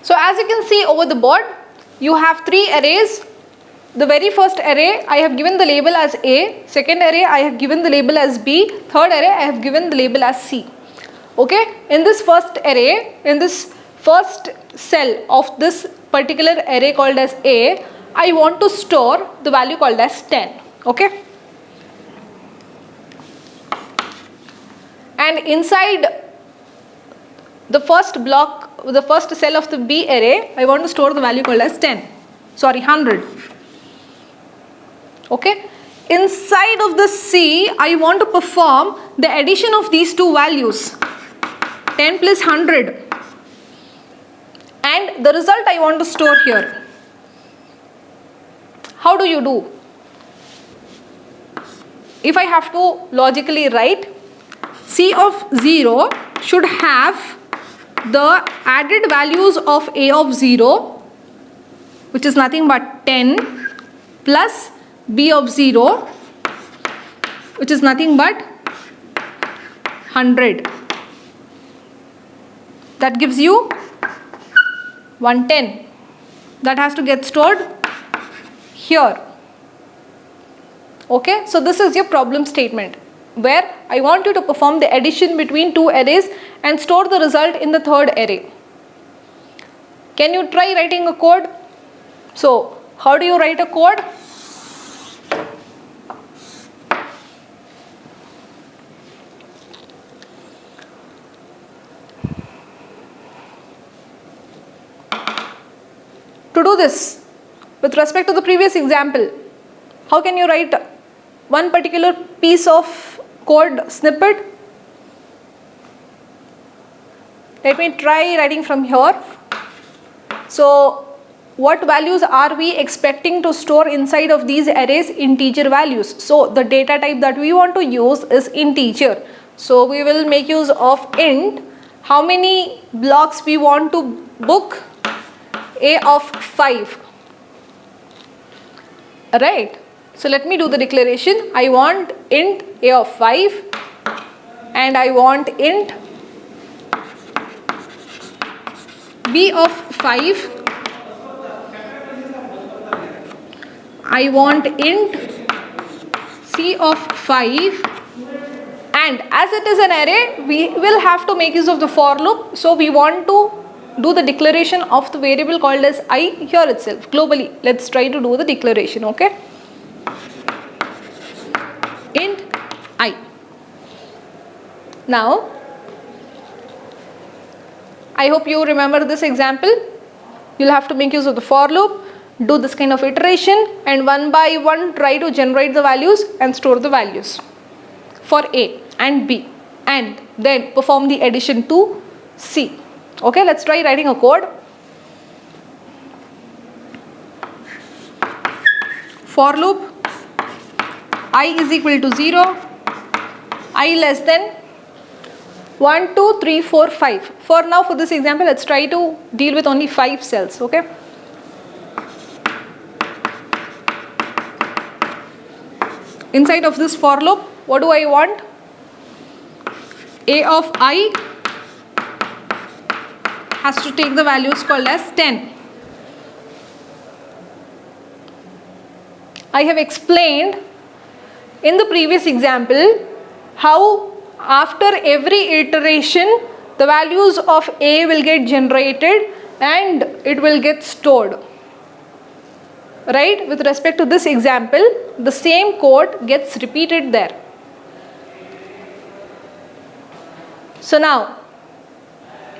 So as you can see over the board, you have 3 arrays. The very first array I have given the label as A, second array I have given the label as B, third array I have given the label as C. Okay, in this first array, in this first cell of this particular array called as A, I want to store the value called as 10. Okay. And inside the first block, the first cell of the B array, I want to store the value called as 100. Okay. Inside of the C, I want to perform the addition of these two values, 10 plus 100. And the result I want to store here. How do you do? If I have to logically write, C of 0 should have the added values of A of 0, which is nothing but 10, plus B of 0, which is nothing but 100. That gives you 110. That has to get stored here. Okay, so this is your problem statement where I want you to perform the addition between two arrays and store the result in the third array. Can you try writing a code? So how do you write a code? To do this, with respect to the previous example, how can you write one particular piece of code snippet? Let me try writing from here. So what values are we expecting to store inside of these arrays? Integer values. So the data type that we want to use is integer. So we will make use of int. How many blocks we want to book? A of 5. Right. So let me do the declaration. I want int a of 5 and I want int b of 5. I want int c of 5, and as it is an array, we will have to make use of the for loop. So we want to do the declaration of the variable called as I here itself globally. Let's try to do the declaration. Okay. Int I. Now, I hope you remember this example. You'll have to make use of the for loop, do this kind of iteration, and one by one try to generate the values and store the values for A and B, and then perform the addition to C. Okay, let's try writing a code. For loop I is equal to 0, I less than 1, 2, 3, 4, 5. For now, for this example, let's try to deal with only 5 cells. Okay. Inside of this for loop, what do I want? A of I has to take the values called as 10. I have explained in the previous example how after every iteration the values of A will get generated and it will get stored. Right? With respect to this example, the same code gets repeated there. So now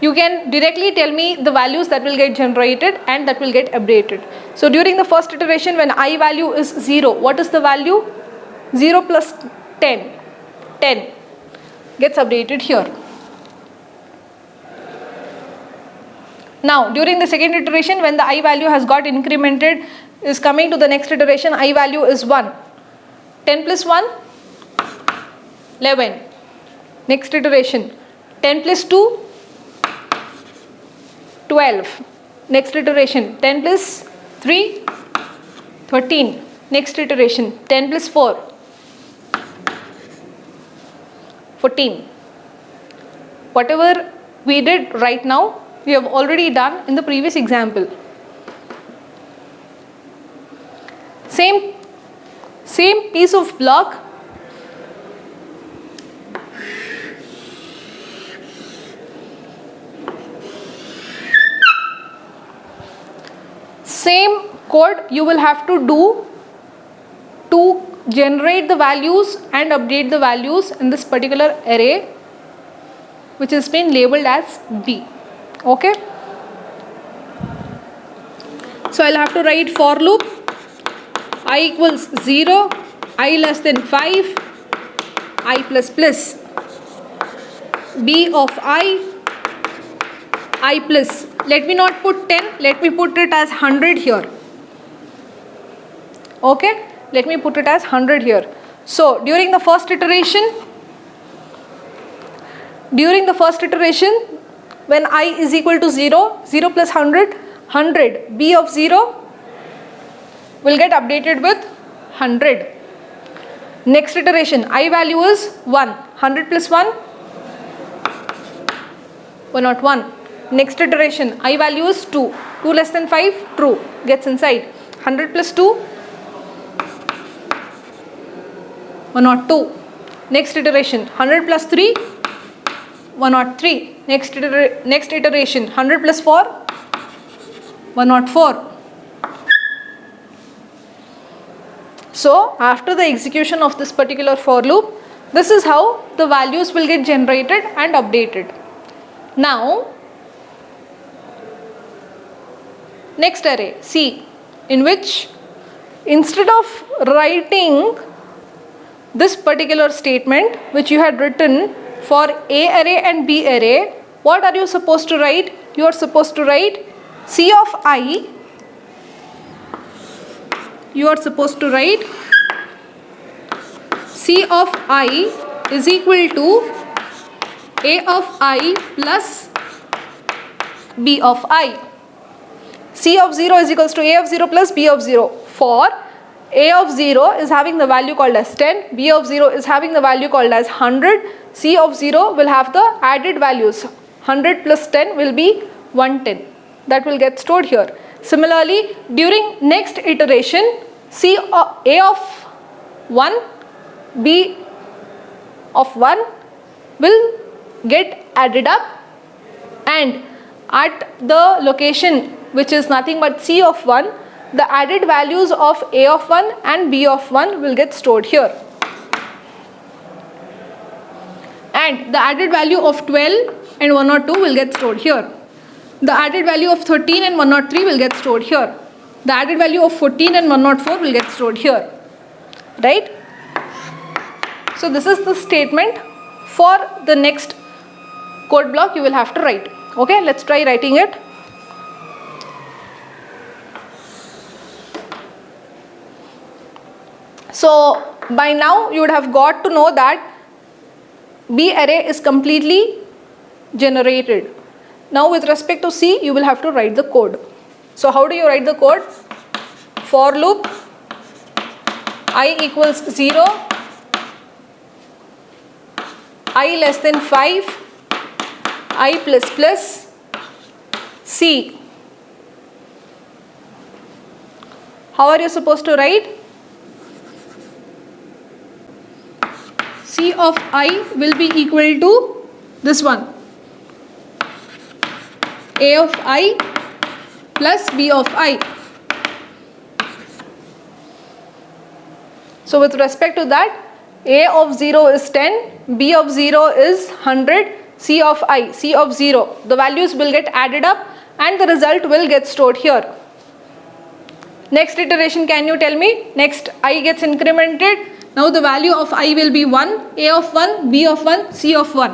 you can directly tell me the values that will get generated and that will get updated. So during the first iteration, when I value is 0, what is the value? 0 plus 10. 10 gets updated here. Now during the second iteration, when the I value has got incremented, is coming to the next iteration, I value is 1. 10 plus 1, 11. Next iteration, 10 plus 2, 12. Next iteration, 10 plus 3, 13. Next iteration, 10 plus 4, 14. Whatever we did right now, we have already done in the previous example. Same piece of block. Same code you will have to do to generate the values and update the values in this particular array, which has been labeled as B. Okay. So I'll have to write for loop I equals 0, I less than 5, I plus plus, B of I plus, let me not put 10, let me put it as 100 here. Okay, let me put it as 100 here. So during the first iteration, when I is equal to 0, 0 plus 100, 100, B of 0 will get updated with 100. Next iteration, I value is 1, 100 plus 1, 101. Next iteration, I value is 2, 2 less than 5, true, gets inside. 100 plus 2, 102. Next iteration, 100 plus 3, 103. Next iteration, 100 plus 4, 104. So after the execution of this particular for loop, this is how the values will get generated and updated. Now next array C, in which instead of writing this particular statement which you had written for A array and B array, what are you supposed to write? You are supposed to write C of I. You are supposed to write C of I is equal to A of I plus B of I. C of 0 is equals to A of 0 plus B of 0. For A of 0 is having the value called as 10, B of 0 is having the value called as 100, C of 0 will have the added values. 100 plus 10 will be 110. That will get stored here. Similarly, during next iteration, A of 1, B of 1 will get added up, and at the location which is nothing but C of 1, the added values of A of 1 and B of 1 will get stored here. And the added value of 12 and 102 will get stored here. The added value of 13 and 103 will get stored here. The added value of 14 and 104 will get stored here. Right? So this is the statement for the next code block you will have to write. Okay, let's try writing it. So by now you would have got to know that B array is completely generated. Now with respect to C, you will have to write the code. So how do you write the code? For loop I equals 0, I less than 5, I plus plus C. How are you supposed to write? C of I will be equal to this one, A of I plus B of I. So with respect to that, A of 0 is 10, B of 0 is 100, C of I, C of 0. The values will get added up and the result will get stored here. Next iteration, can you tell me? Next I gets incremented. Now the value of I will be 1, A of 1, B of 1, C of 1.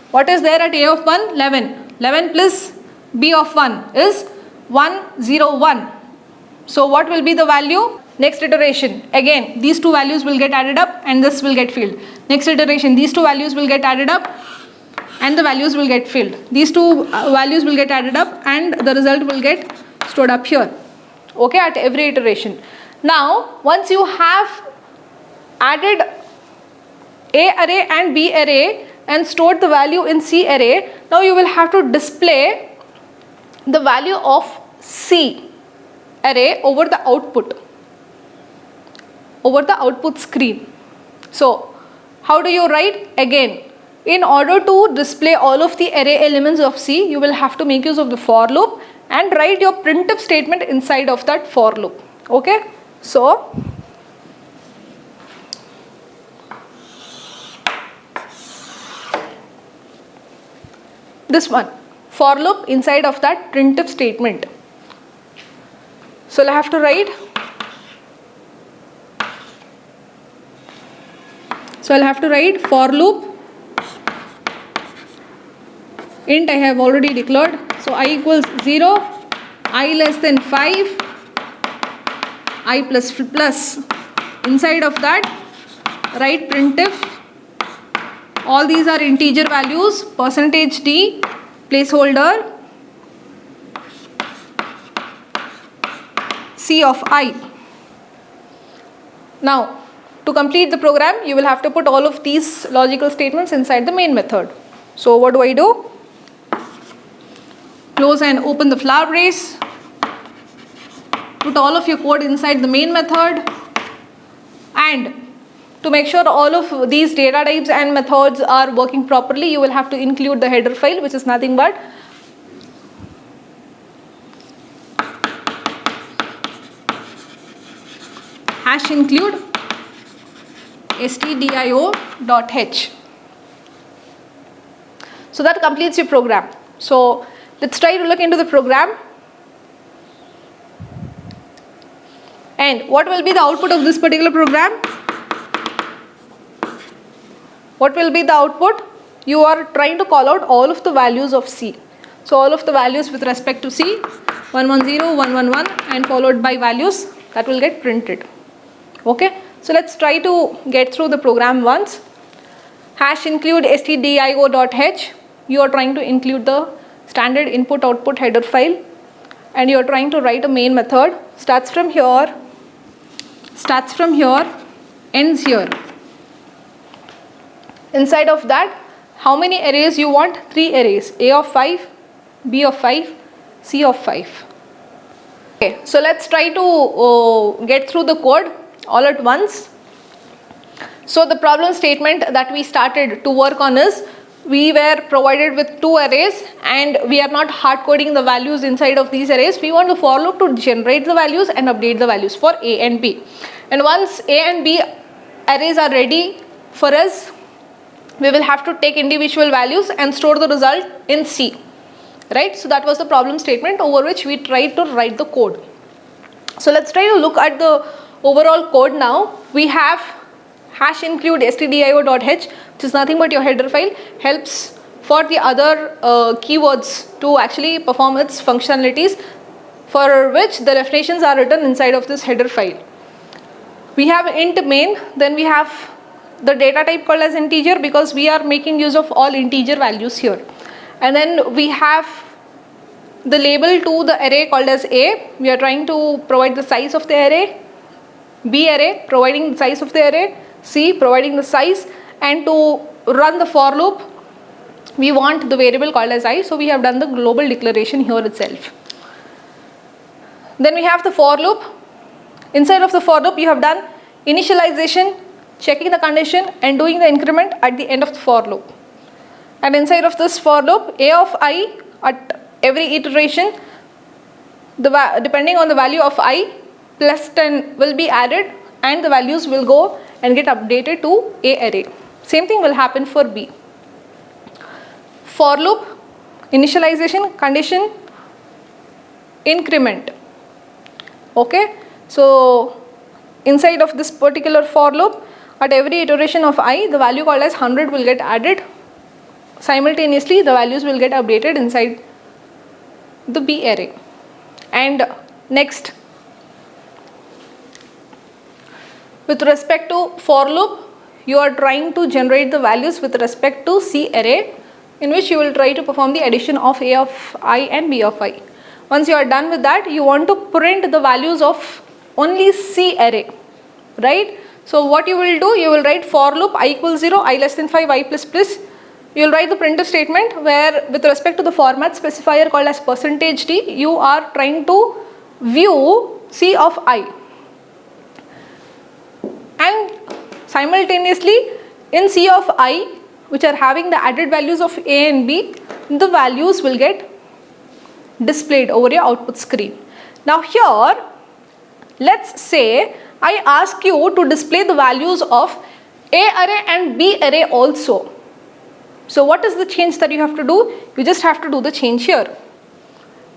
What is there at A of 1? 11. 11 plus B of 1 is 101. So what will be the value? Next iteration, again these two values will get added up and this will get filled. Next iteration, these two values will get added up and the values will get filled. These two values will get added up and the result will get stored up here. Okay, at every iteration. Now once you have added A array and B array and stored the value in C array, now you will have to display the value of C array over the output screen. So how do you write? Again, in order to display all of the array elements of C, you will have to make use of the for loop and write your printf statement inside of that for loop. Okay, so this one, for loop inside of that printf statement. So I'll have to write, for loop int I have already declared. So I equals 0, I less than 5, I plus plus. Inside of that write printf. All these are integer values, %d, placeholder, C of I. Now to complete the program, you will have to put all of these logical statements inside the main method. So what do? Close and open the flower brace. Put all of your code inside the main method, and To make sure all of these data types and methods are working properly, you will have to include the header file, which is nothing but hash include stdio.h. So that completes your program. So let's try to look into the program. And what will be the output of this particular program? What will be the output? You are trying to call out all of the values of C. So all of the values with respect to C, 110, 111 and followed by values that will get printed. Okay, so let's try to get through the program once. Hash include stdio.h. You are trying to include the standard input output header file and you are trying to write a main method. Starts from here, ends here. Inside of that, how many arrays you want? 3 arrays, A of 5, B of 5, C of 5. Okay, so let's try to get through the code all at once. So the problem statement that we started to work on is, we were provided with 2 arrays and we are not hard coding the values inside of these arrays. We want the for loop to generate the values and update the values for A and B. And once A and B arrays are ready for us, we will have to take individual values and store the result in C. Right? So that was the problem statement over which we tried to write the code. So let's try to look at the overall code now. We have hash include stdio.h, which is nothing but your header file, helps for the other keywords to actually perform its functionalities, for which the definitions are written inside of this header file. We have int main, then we have the data type called as integer because we are making use of all integer values here. And then we have the label to the array called as A. We are trying to provide the size of the array. B array, providing the size of the array. C, providing the size. And to run the for loop, we want the variable called as I. So we have done the global declaration here itself. Then we have the for loop. Inside of the for loop, you have done initialization, checking the condition and doing the increment at the end of the for loop. And inside of this for loop, A of I at every iteration, depending on the value of I, plus 10 will be added and the values will go and get updated to A array. Same thing will happen for B. For loop, initialization, condition, increment. Okay, so inside of this particular for loop, at every iteration of I, the value called as 100 will get added. Simultaneously, the values will get updated inside the B array. And next, with respect to for loop, you are trying to generate the values with respect to C array, in which you will try to perform the addition of A of I and B of I. Once you are done with that, you want to print the values of only C array, right? So what you will do, you will write for loop I equals 0, I less than 5, I plus plus. You will write the printf statement where with respect to the format specifier called as %d, you are trying to view C of I. And simultaneously in C of I, which are having the added values of A and B, the values will get displayed over your output screen. Now here, let's say I ask you to display the values of A array and B array also. So what is the change that you have to do? You just have to do the change here.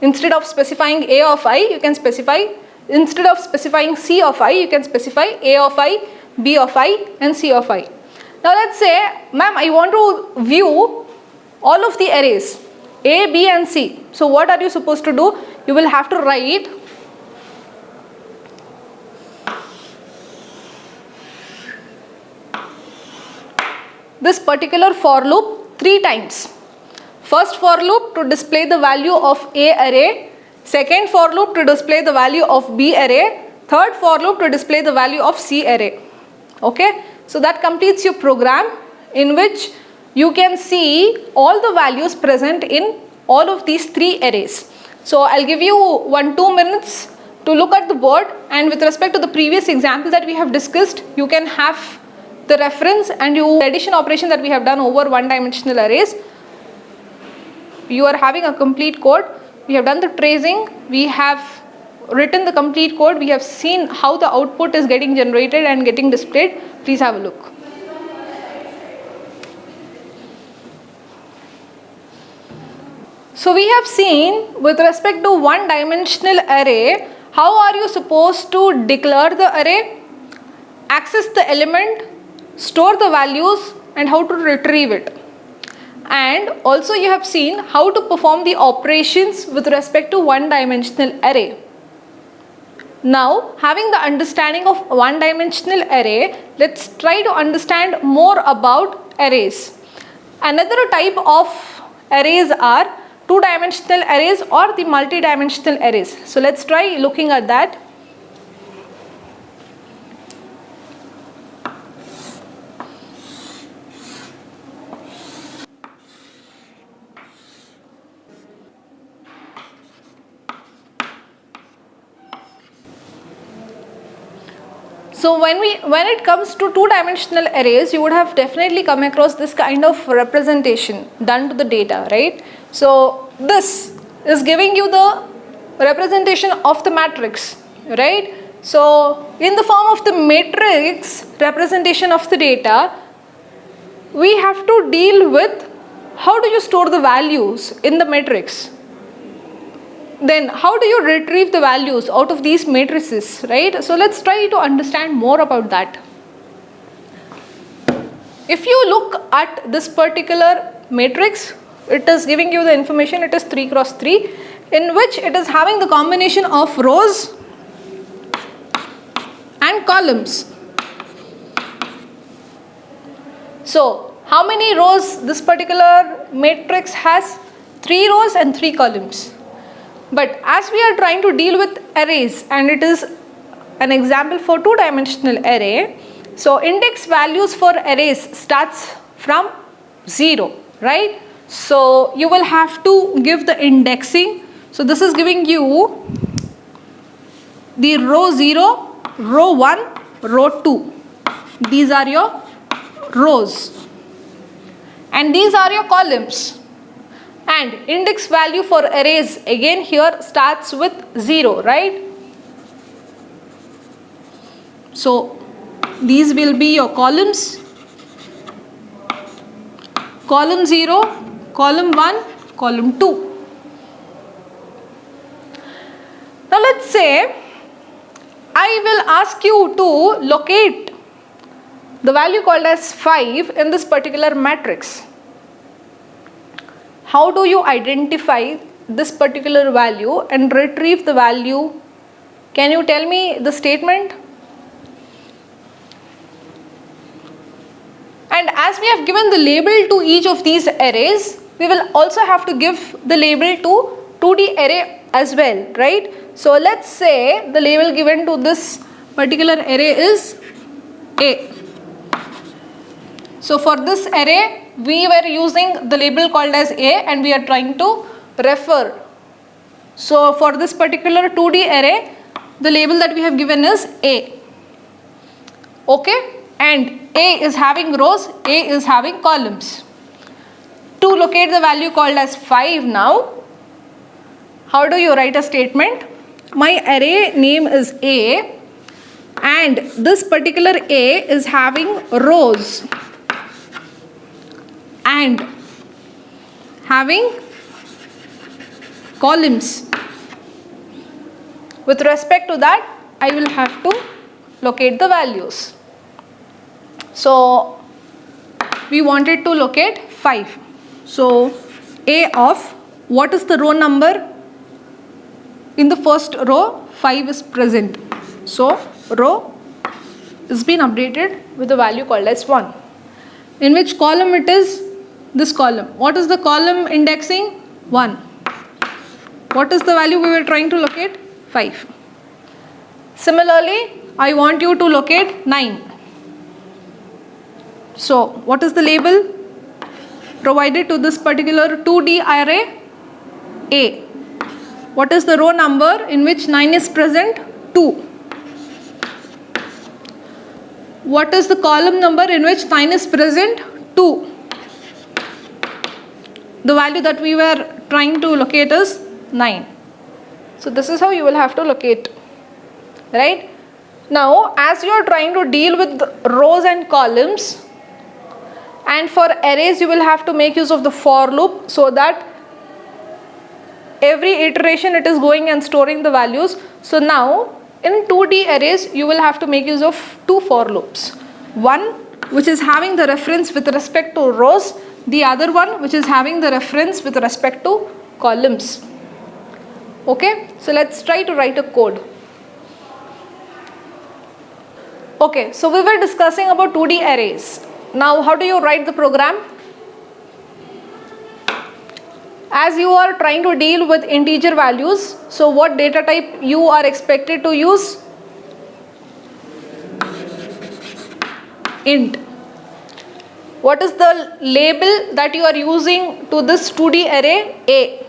Instead of specifying A of I, you can specify, instead of specifying C of I, you can specify A of I, B of I and C of I. Now let's say, ma'am, I want to view all of the arrays A, B and C. So what are you supposed to do? You will have to write this particular for loop 3 times. First for loop to display the value of A array, second for loop to display the value of B array, third for loop to display the value of C array. Okay, so that completes your program in which you can see all the values present in all of these 3 arrays. So I'll give you 1-2 minutes to look at the board, and with respect to the previous example that we have discussed, you can have the reference and the addition operation that we have done over one-dimensional arrays. You are having a complete code. We have done the tracing. We have written the complete code. We have seen how the output is getting generated and getting displayed. Please have a look. So we have seen with respect to one-dimensional array, how are you supposed to declare the array, access the element, store the values, and how to retrieve it. And also you have seen how to perform the operations with respect to one-dimensional array. Now, having the understanding of one-dimensional array, let's try to understand more about arrays. Another type of arrays are two-dimensional arrays or the multi-dimensional arrays. So let's try looking at that. So when it comes to two-dimensional arrays, you would have definitely come across this kind of representation done to the data, right? So this is giving you the representation of the matrix, right? So in the form of the matrix representation of the data, we have to deal with how do you store the values in the matrix. Then how do you retrieve the values out of these matrices, right? So let's try to understand more about that. If you look at this particular matrix, it is giving you the information, it is 3 cross 3, in which it is having the combination of rows and columns. So how many rows this particular matrix has? 3 rows and 3 columns. But as we are trying to deal with arrays, and it is an example for two-dimensional array, so index values for arrays starts from 0, right? So you will have to give the indexing. So this is giving you the row 0, row 1, row 2. These are your rows and these are your columns. And index value for arrays again here starts with 0, right? So these will be your columns. Column 0, column 1, column 2. Now let's say I will ask you to locate the value called as 5 in this particular matrix. How do you identify this particular value and retrieve the value? Can you tell me the statement? And as we have given the label to each of these arrays, we will also have to give the label to 2D array as well, right? So let's say the label given to this particular array is A. So for this array, we were using the label called as A and we are trying to refer. So for this particular 2D array, the label that we have given is A. Okay? And A is having rows, A is having columns. To locate the value called as 5 now, how do you write a statement? My array name is A and this particular A is having rows and having columns. With respect to that, I will have to locate the values. So we wanted to locate 5. So A of what is the row number? In the first row, 5 is present. So row is been updated with the value called as 1. In which column it is? This column. What is the column indexing? 1. What is the value we were trying to locate? 5. Similarly, I want you to locate 9. So what is the label provided to this particular 2D array? A. What is the row number in which 9 is present? 2. what is the column number in which 9 is present? 2. The value that we were trying to locate is 9. So this is how you will have to locate, right? Now, as you are trying to deal with rows and columns, and for arrays you will have to make use of the for loop, so that every iteration it is going and storing the values. So now in 2D arrays you will have to make use of 2 for loops. One which is having the reference with respect to rows, the other one which is having the reference with respect to columns. Okay, so let's try to write a code. Okay, so we were discussing about 2D arrays. Now how do you write the program? As you are trying to deal with integer values, so what data type you are expected to use? Int. What is the label that you are using to this 2D array? A.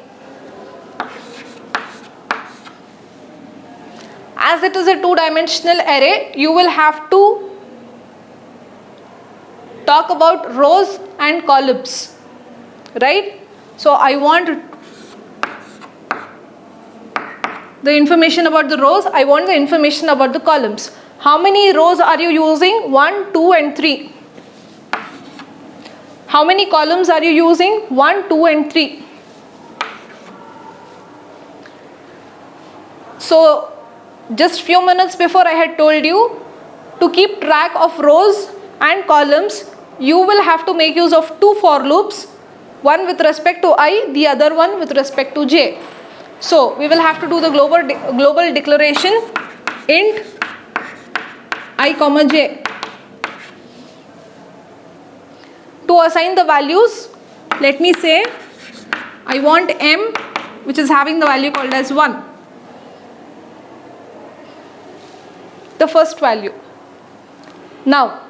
As it is a two-dimensional array, you will have to talk about rows and columns, right? So I want the information about the rows, I want the information about the columns. How many rows are you using? 1, 2 and 3. How many columns are you using? 1, 2 and 3. So just few minutes before I had told you to keep track of rows and columns, you will have to make use of 2 for loops, one with respect to I, the other one with respect to j. So we will have to do the global declaration int I comma j. To assign the values, let me say I want m, which is having the value called as 1. The first value. Now,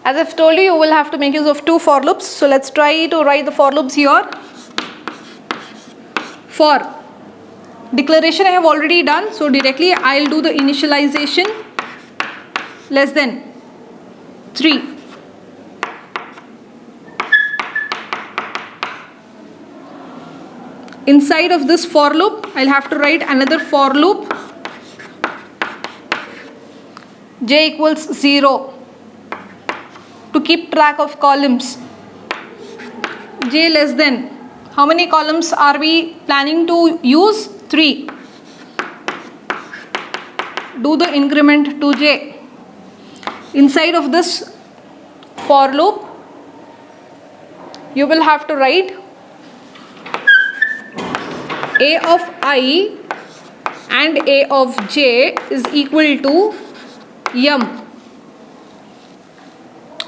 as I've told you, you will have to make use of 2 for loops. So let's try to write the for loops here. For declaration I have already done, so directly I'll do the initialization less than 3. Inside of this for loop, I'll have to write another for loop j equals 0 to keep track of columns. J less than, how many columns are we planning to use? 3. Do the increment to j. Inside of this for loop, you will have to write a of I and a of j is equal to m.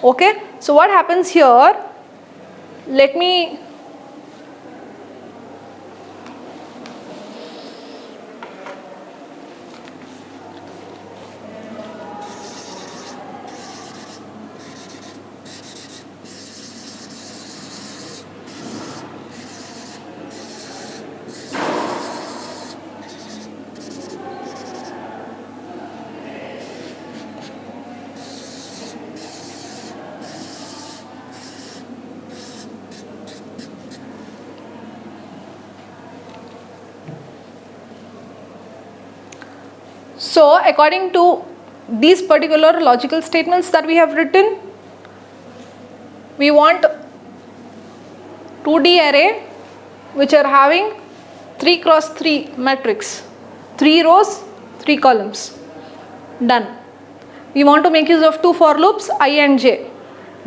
Okay, so what happens here? Let me So according to these particular logical statements that we have written, we want 2D array which are having 3 cross 3 matrix, 3 rows, 3 columns. Done. We want to make use of 2 for loops I and j.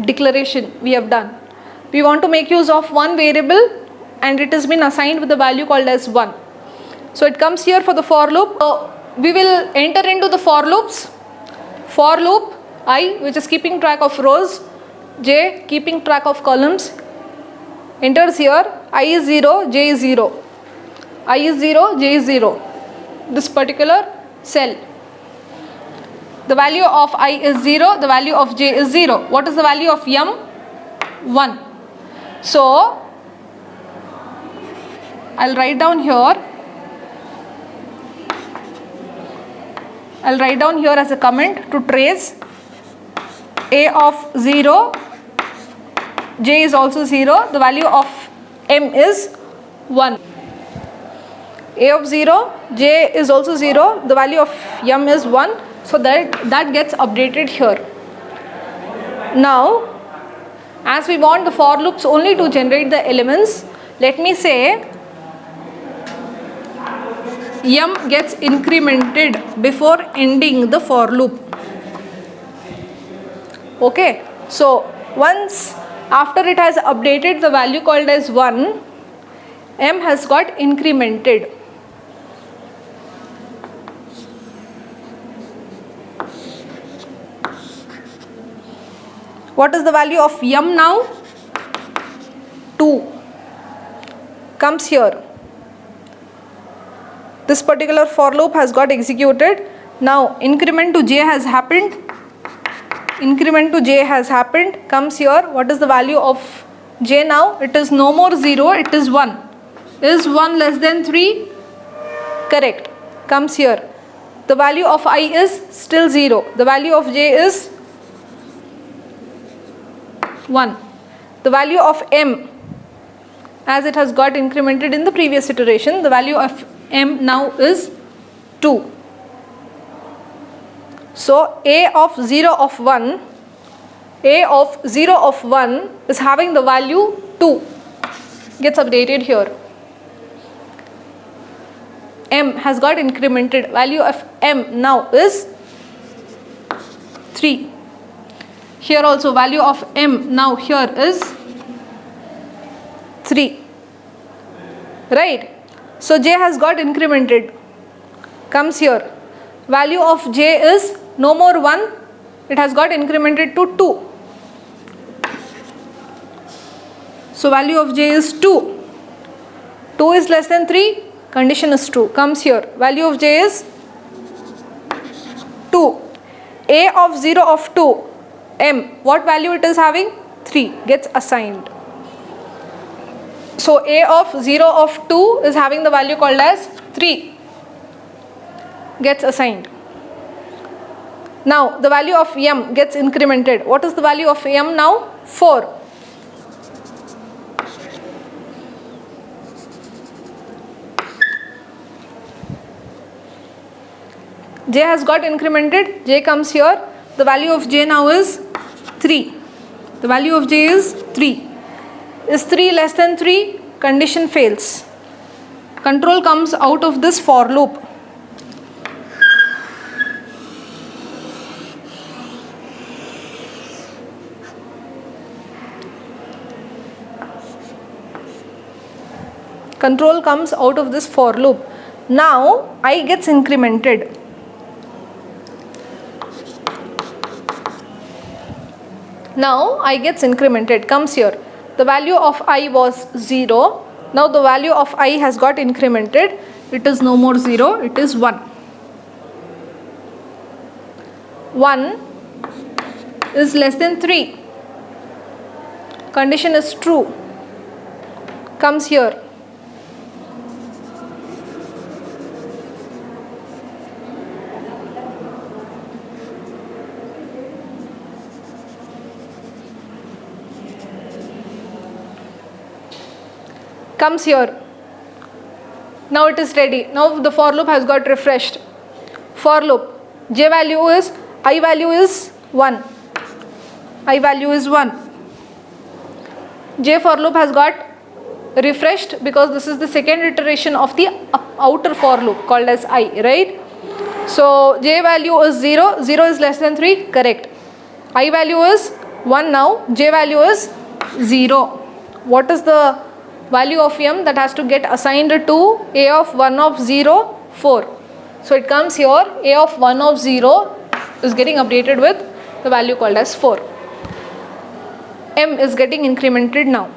Declaration we have done. We want to make use of one variable and it has been assigned with the value called as 1. So it comes here for the for loop. We will enter into the for loops. For loop I, which is keeping track of rows, j keeping track of columns, enters here. I is 0, j is 0. I is 0, j is 0. This particular cell. The value of I is 0, the value of j is 0. What is the value of m? 1. So I'll write down here. I'll write down here as a comment to trace A of 0, j is also 0, the value of m is 1. A of 0, j is also 0, the value of m is 1, so that gets updated here. Now, as we want the for loops only to generate the elements, let me say m gets incremented before ending the for loop. Okay, so once after it has updated the value called as 1, m has got incremented. What is the value of m now? 2 comes here. This particular for loop has got executed. Now increment to j has happened. Increment to j has happened, comes here. What is the value of j now? It is no more 0, it is 1. Is 1 less than 3? Correct. Comes here. The value of I is still 0. The value of j is 1. The value of m, as it has got incremented in the previous iteration, the value of m now is 2. So a of 0 of 1, a of 0 of 1 is having the value 2, gets updated here. M has got incremented, value of m now is 3. Here also value of m now here is 3. Right. So j has got incremented, comes here. Value of j is no more 1, it has got incremented to 2. So value of j is 2. 2 is less than 3, condition is true, comes here. Value of j is 2. A of 0 of 2, m, what value it is having? 3, gets assigned. So a of 0 of 2 is having the value called as 3, gets assigned. Now the value of m gets incremented. What is the value of m now? 4. J has got incremented, j comes here. The value of j now is 3. The value of j is 3. Is 3 less than 3? Condition fails. Control comes out of this for loop. Control comes out of this for loop. Now I gets incremented. Now I gets incremented, comes here. The value of I was 0. Now the value of I has got incremented. It is no more 0, it is 1. 1 is less than 3. Condition is true. Comes here. Comes here. Now it is ready. Now the for loop has got refreshed. For loop, j value is, I value is 1. I value is 1. J for loop has got refreshed because this is the second iteration of the outer for loop called as I, right? So j value is 0. 0 is less than 3. Correct. I value is 1 now. J value is 0. What is the value of m that has to get assigned to a of 1 of 0? 4. So it comes here, a of 1 of 0 is getting updated with the value called as 4. M is getting incremented now.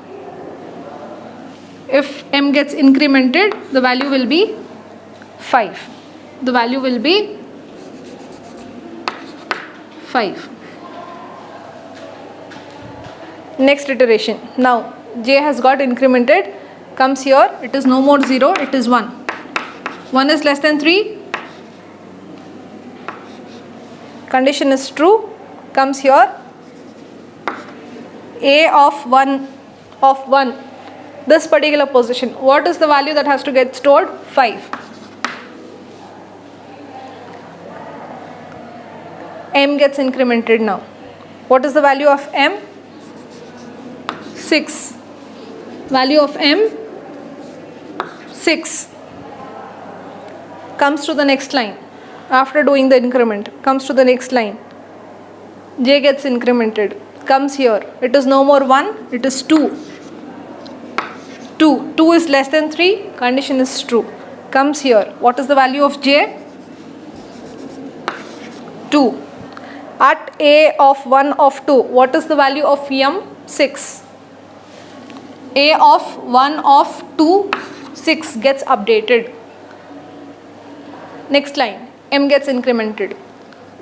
If m gets incremented, the value will be 5. The value will be 5. Next iteration. Now j has got incremented, comes here, it is no more 0, it is 1. 1 is less than 3. Condition is true, comes here. A of 1, this particular position, what is the value that has to get stored? 5. M gets incremented now. What is the value of M? 6. Value of M? 6. Comes to the next line. After doing the increment, comes to the next line. J gets incremented. Comes here. It is no more 1, it is 2. 2 is less than 3, condition is true. Comes here. What is the value of J? 2. At A of 1 of 2, what is the value of M? 6. A of 1 of 2, 6 gets updated. Next line, M gets incremented.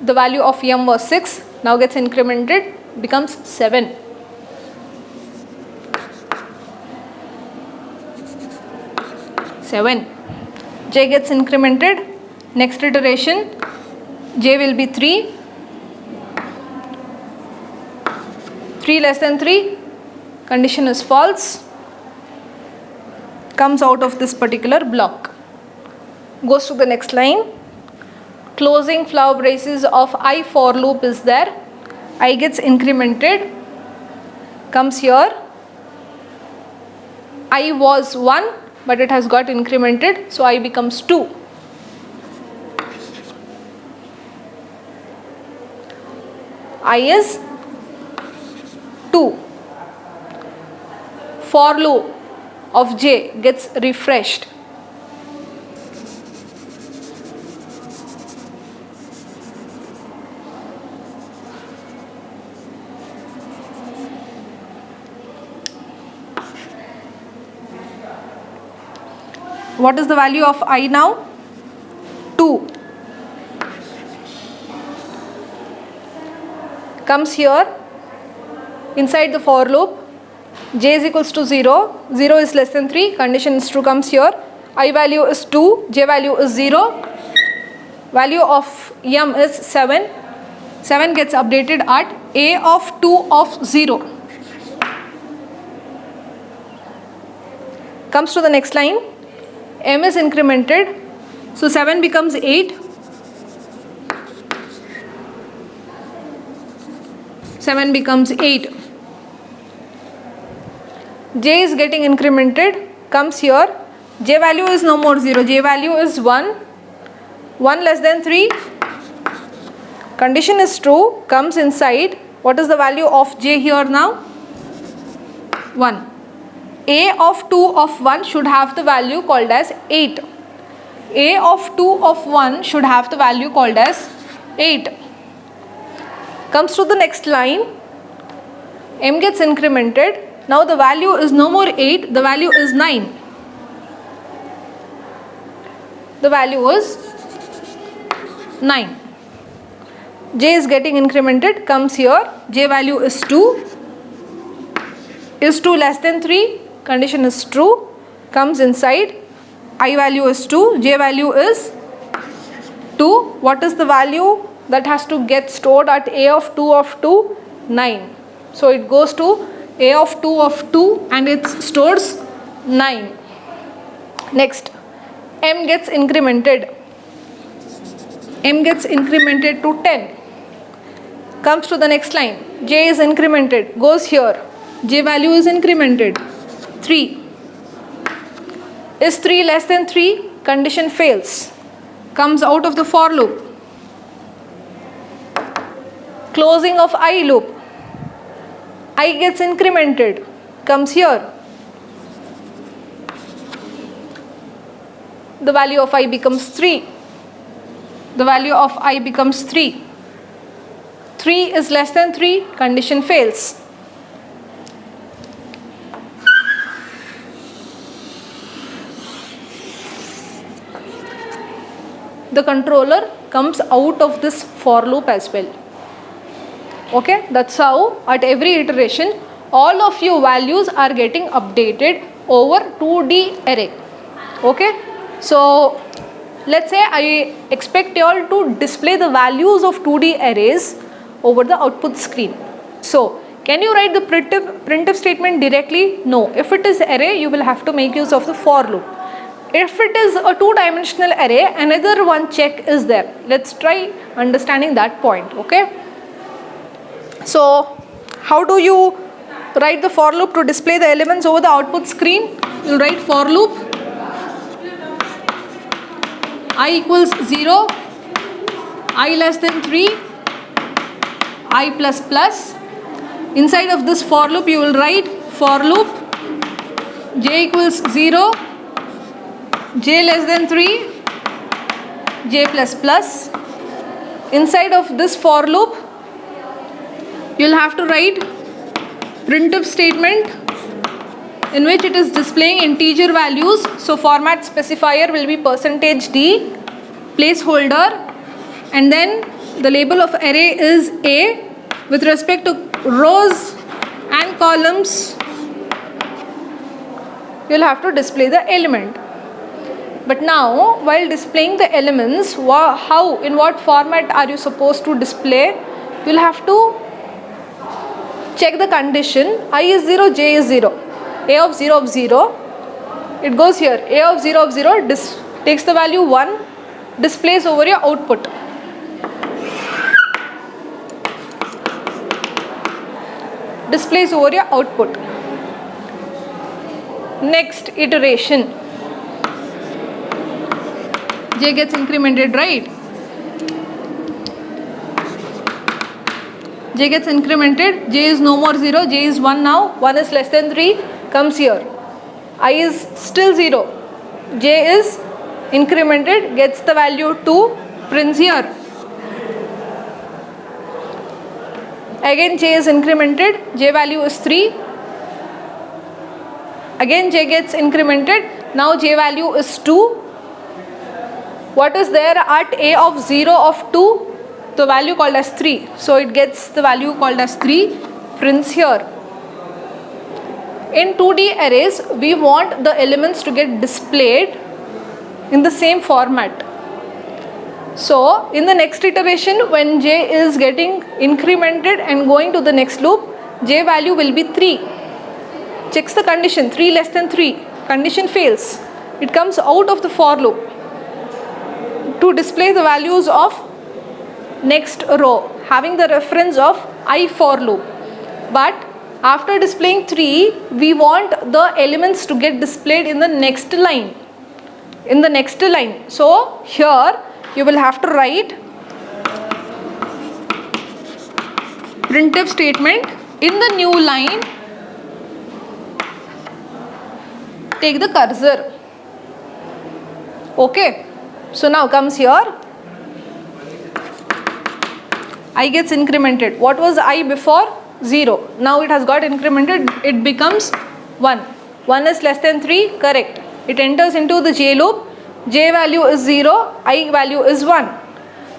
The value of M was 6, now gets incremented, becomes 7. J gets incremented. Next iteration, J will be 3. 3 less than 3, condition is false. Comes out of this particular block. Goes to the next line. Closing flower braces of I for loop is there. I gets incremented. Comes here. I was 1, but it has got incremented, so I becomes 2. I is 2. For loop of J gets refreshed. What is the value of I now? 2. Comes here. Inside the for loop, J is equals to 0. 0 is less than 3. Condition is true. Comes here. I value is 2. J value is 0. Value of M is 7. 7 gets updated at A of 2 of 0. Comes to the next line. M is incremented. So 7 becomes 8. 7 becomes 8. J is getting incremented. Comes here. J value is no more 0. J value is 1. 1 less than 3. Condition is true. Comes inside. What is the value of J here now? 1. A of 2 of 1 should have the value called as 8. A of 2 of 1 should have the value called as 8. Comes to the next line. M gets incremented. Now the value is no more 8. The value is 9. The value is 9. J is getting incremented. Comes here. J value is 2. Is 2 less than 3? Condition is true. Comes inside. I value is 2. J value is 2. What is the value that has to get stored at A of 2 of 2? 9. So it goes to A of 2 of 2 and it stores 9. Next, M gets incremented. M gets incremented to 10. Comes to the next line. J is incremented. Goes here. J value is incremented. 3. Is 3 less than 3? Condition fails. Comes out of the for loop. Closing of I loop. I gets incremented. Comes here. The value of I becomes 3. The value of I becomes 3. 3 is less than 3. Condition fails. The controller comes out of this for loop as well. Okay, that's how at every iteration all of your values are getting updated over 2D array. Okay, so let's say I expect you all to display the values of 2D arrays over the output screen. So Can you write the printf statement directly? No. If it is array, you will have to make use of the for loop. If it is a two-dimensional array, another one check is there. Let's try understanding that point, okay? So, how do you write the for loop to display the elements over the output screen? You will write for loop I equals 0, I less than 3, I plus plus. Inside of this for loop, you will write for loop j equals 0, j less than 3, j plus plus. Inside of this for loop, you will have to write printf statement in which it is displaying integer values. So format specifier will be %d placeholder, and then the label of array is A. With respect to rows and columns, you will have to display the element. But now, while displaying the elements, in what format are you supposed to display? You will have to check the condition. I is 0, j is 0. A of 0 of 0. It goes here. A of 0 of 0 takes the value 1, displays over your output. Displays over your output. Next iteration, j gets incremented, right? J gets incremented, j is no more 0, j is 1 now, 1 is less than 3, comes here. I is still 0, j is incremented, gets the value 2, prints here. Again j is incremented, j value is 3. Again j gets incremented, now j value is 2. What is there at a of 0 of 2? The value called as 3. So it gets the value called as 3, prints here. In 2D arrays, we want the elements to get displayed in the same format. So in the next iteration, when j is getting incremented and going to the next loop, j value will be 3. Checks the condition, 3 less than 3. Condition fails. It comes out of the for loop to display the values of next row, having the reference of I for loop. But after displaying 3, we want the elements to get displayed in the next line. So here you will have to write printf statement in the new line. Take the cursor. Okay. So now comes here. I gets incremented. What was I before? 0. Now it has got incremented. It becomes 1. 1 is less than 3. Correct. It enters into the j loop. J value is 0. I value is 1.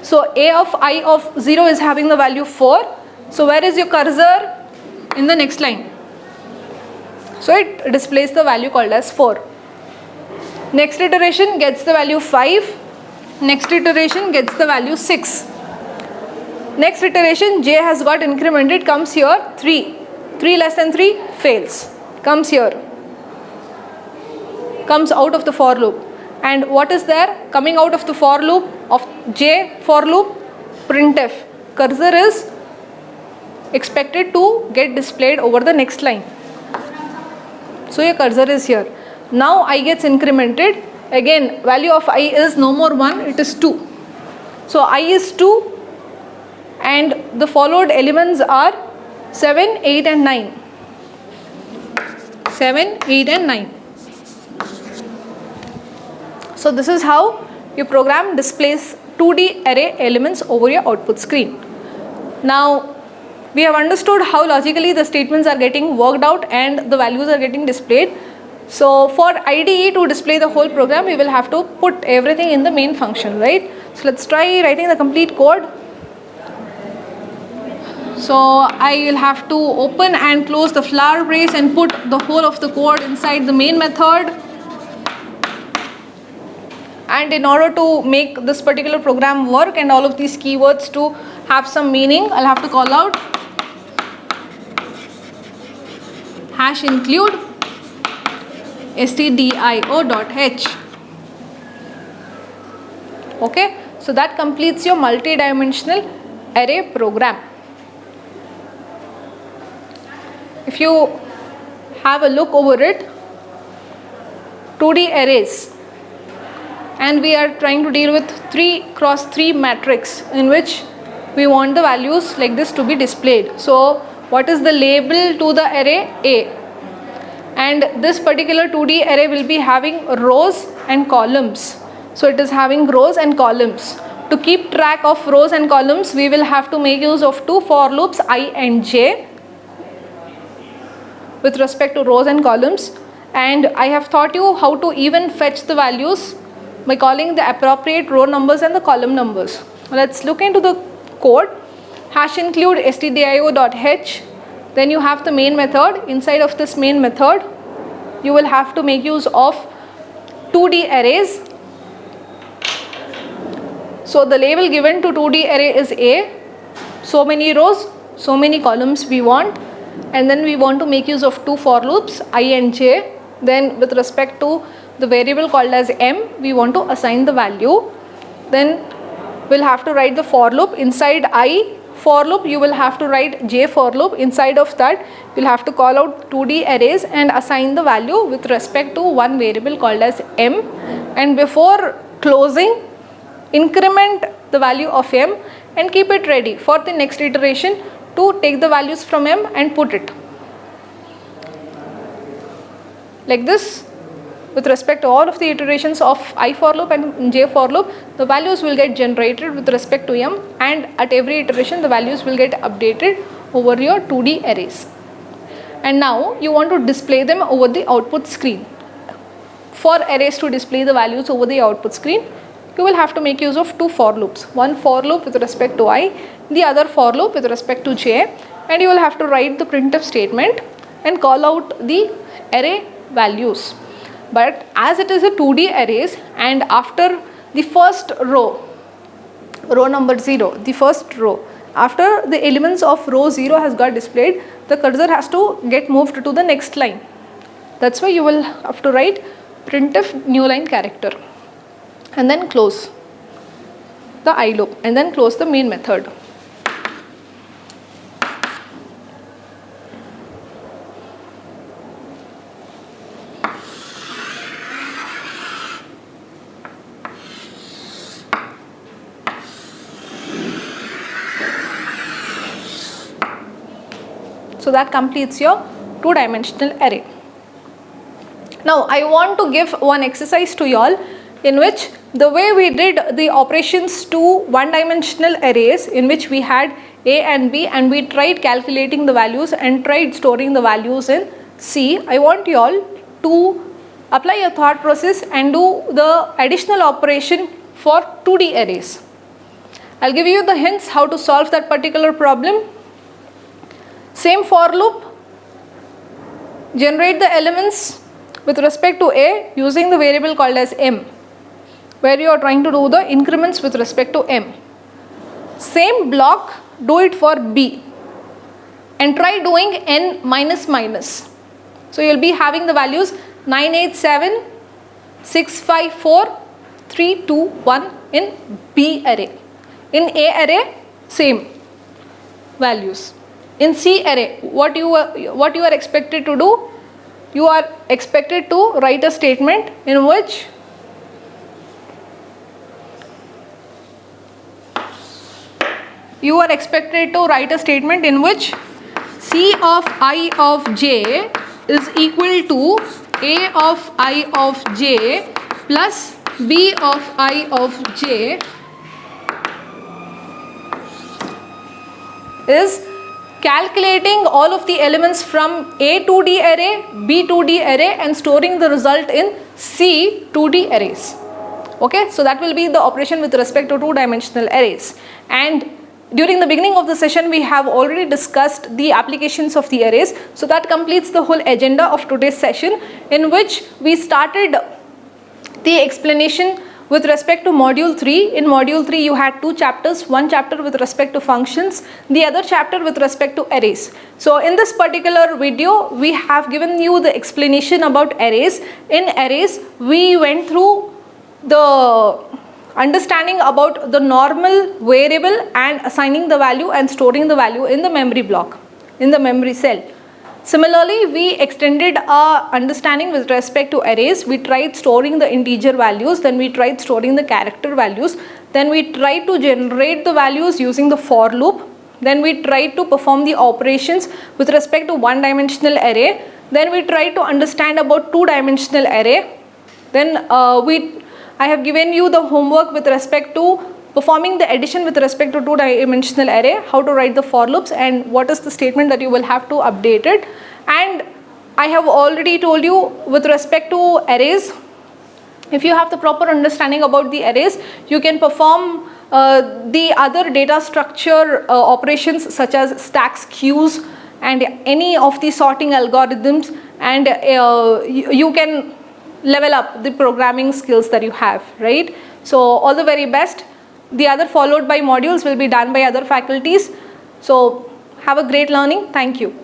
So a of I of 0 is having the value 4. So where is your cursor? In the next line. So it displays the value called as 4. Next iteration gets the value 5. Next iteration gets the value 6. Next iteration j has got incremented, comes here 3. 3 less than 3 fails. Comes here. Comes out of the for loop. And what is there? Coming out of the for loop of j for loop, printf. Cursor is expected to get displayed over the next line. So your cursor is here. Now I gets incremented. Again value of I is no more 1, it is 2. So I is 2 and the followed elements are 7, 8 and 9. 7, 8 and 9. So this is how your program displays 2D array elements over your output screen. Now we have understood how logically the statements are getting worked out and the values are getting displayed. So for IDE to display the whole program, we will have to put everything in the main function, right? So let's try writing the complete code. So I will have to open and close the flower brace and put the whole of the code inside the main method. And in order to make this particular program work and all of these keywords to have some meaning, I'll have to call out hash include stdio.h. Okay, so that completes your multi-dimensional array program. If you have a look over it, 2D arrays, and we are trying to deal with 3x3 matrix in which we want the values like this to be displayed. So what is the label to the array? A. And this particular 2D array will be having rows and columns. So it is having rows and columns. To keep track of rows and columns, we will have to make use of two for loops I and j with respect to rows and columns. And I have taught you how to even fetch the values by calling the appropriate row numbers and the column numbers. Let's look into the code. Hash include stdio.h. Then you have the main method. Inside of this main method, you will have to make use of 2D arrays. So the label given to 2D array is A. So many rows, so many columns we want. And then we want to make use of two for loops I and j. Then with respect to the variable called as m, we want to assign the value. Then we'll have to write the for loop. Inside I for loop, you will have to write j for loop. Inside of that, you'll have to call out 2D arrays and assign the value with respect to one variable called as m. And before closing, increment the value of m and keep it ready for the next iteration to take the values from m and put it. Like this, with respect to all of the iterations of I for loop and j for loop, the values will get generated with respect to m, and at every iteration the values will get updated over your 2D arrays. And now you want to display them over the output screen. For arrays to display the values over the output screen, you will have to make use of two for loops. One for loop with respect to I, the other for loop with respect to j, and you will have to write the printf statement and call out the array values. But as it is a 2D arrays, and after the first row number 0, the first row, after the elements of row 0 has got displayed, the cursor has to get moved to the next line. That's why you will have to write printf new line character and then close the I loop and then close the main method. So that completes your two-dimensional array. Now I want to give one exercise to y'all in which the way we did the operations to one-dimensional arrays, in which we had A and B and we tried calculating the values and tried storing the values in C. I want y'all to apply your thought process and do the additional operation for 2D arrays. I'll give you the hints how to solve that particular problem. Same for loop, generate the elements with respect to A using the variable called as m, where you are trying to do the increments with respect to m. Same block, do it for B and try doing n minus minus. So you will be having the values 987, 654, 3, 2, 1 in B array. In A array, same values. In C array, what you are expected to do? You are expected to write a statement in which C of I of j is equal to A of I of j plus B of I of j is calculating all of the elements from A 2D array, B 2D array and storing the result in C 2D arrays. Okay, so that will be the operation with respect to two-dimensional arrays. And during the beginning of the session, we have already discussed the applications of the arrays. So that completes the whole agenda of today's session, in which we started the explanation with respect to module 3. In module 3 you had 2 chapters, one chapter with respect to functions, the other chapter with respect to arrays. So in this particular video we have given you the explanation about arrays. In arrays we went through the understanding about the normal variable and assigning the value and storing the value in the memory block, in the memory cell. Similarly, we extended our understanding with respect to arrays. We tried storing the integer values, then we tried storing the character values, then we tried to generate the values using the for loop, then we tried to perform the operations with respect to one-dimensional array, then we tried to understand about two-dimensional array, then I have given you the homework with respect to performing the addition with respect to two-dimensional array, how to write the for loops and what is the statement that you will have to update it. And I have already told you with respect to arrays, if you have the proper understanding about the arrays, you can perform the other data structure operations such as stacks, queues and any of the sorting algorithms, and you can level up the programming skills that you have, right? So all the very best. The other followed by modules will be done by other faculties. So have a great learning. Thank you.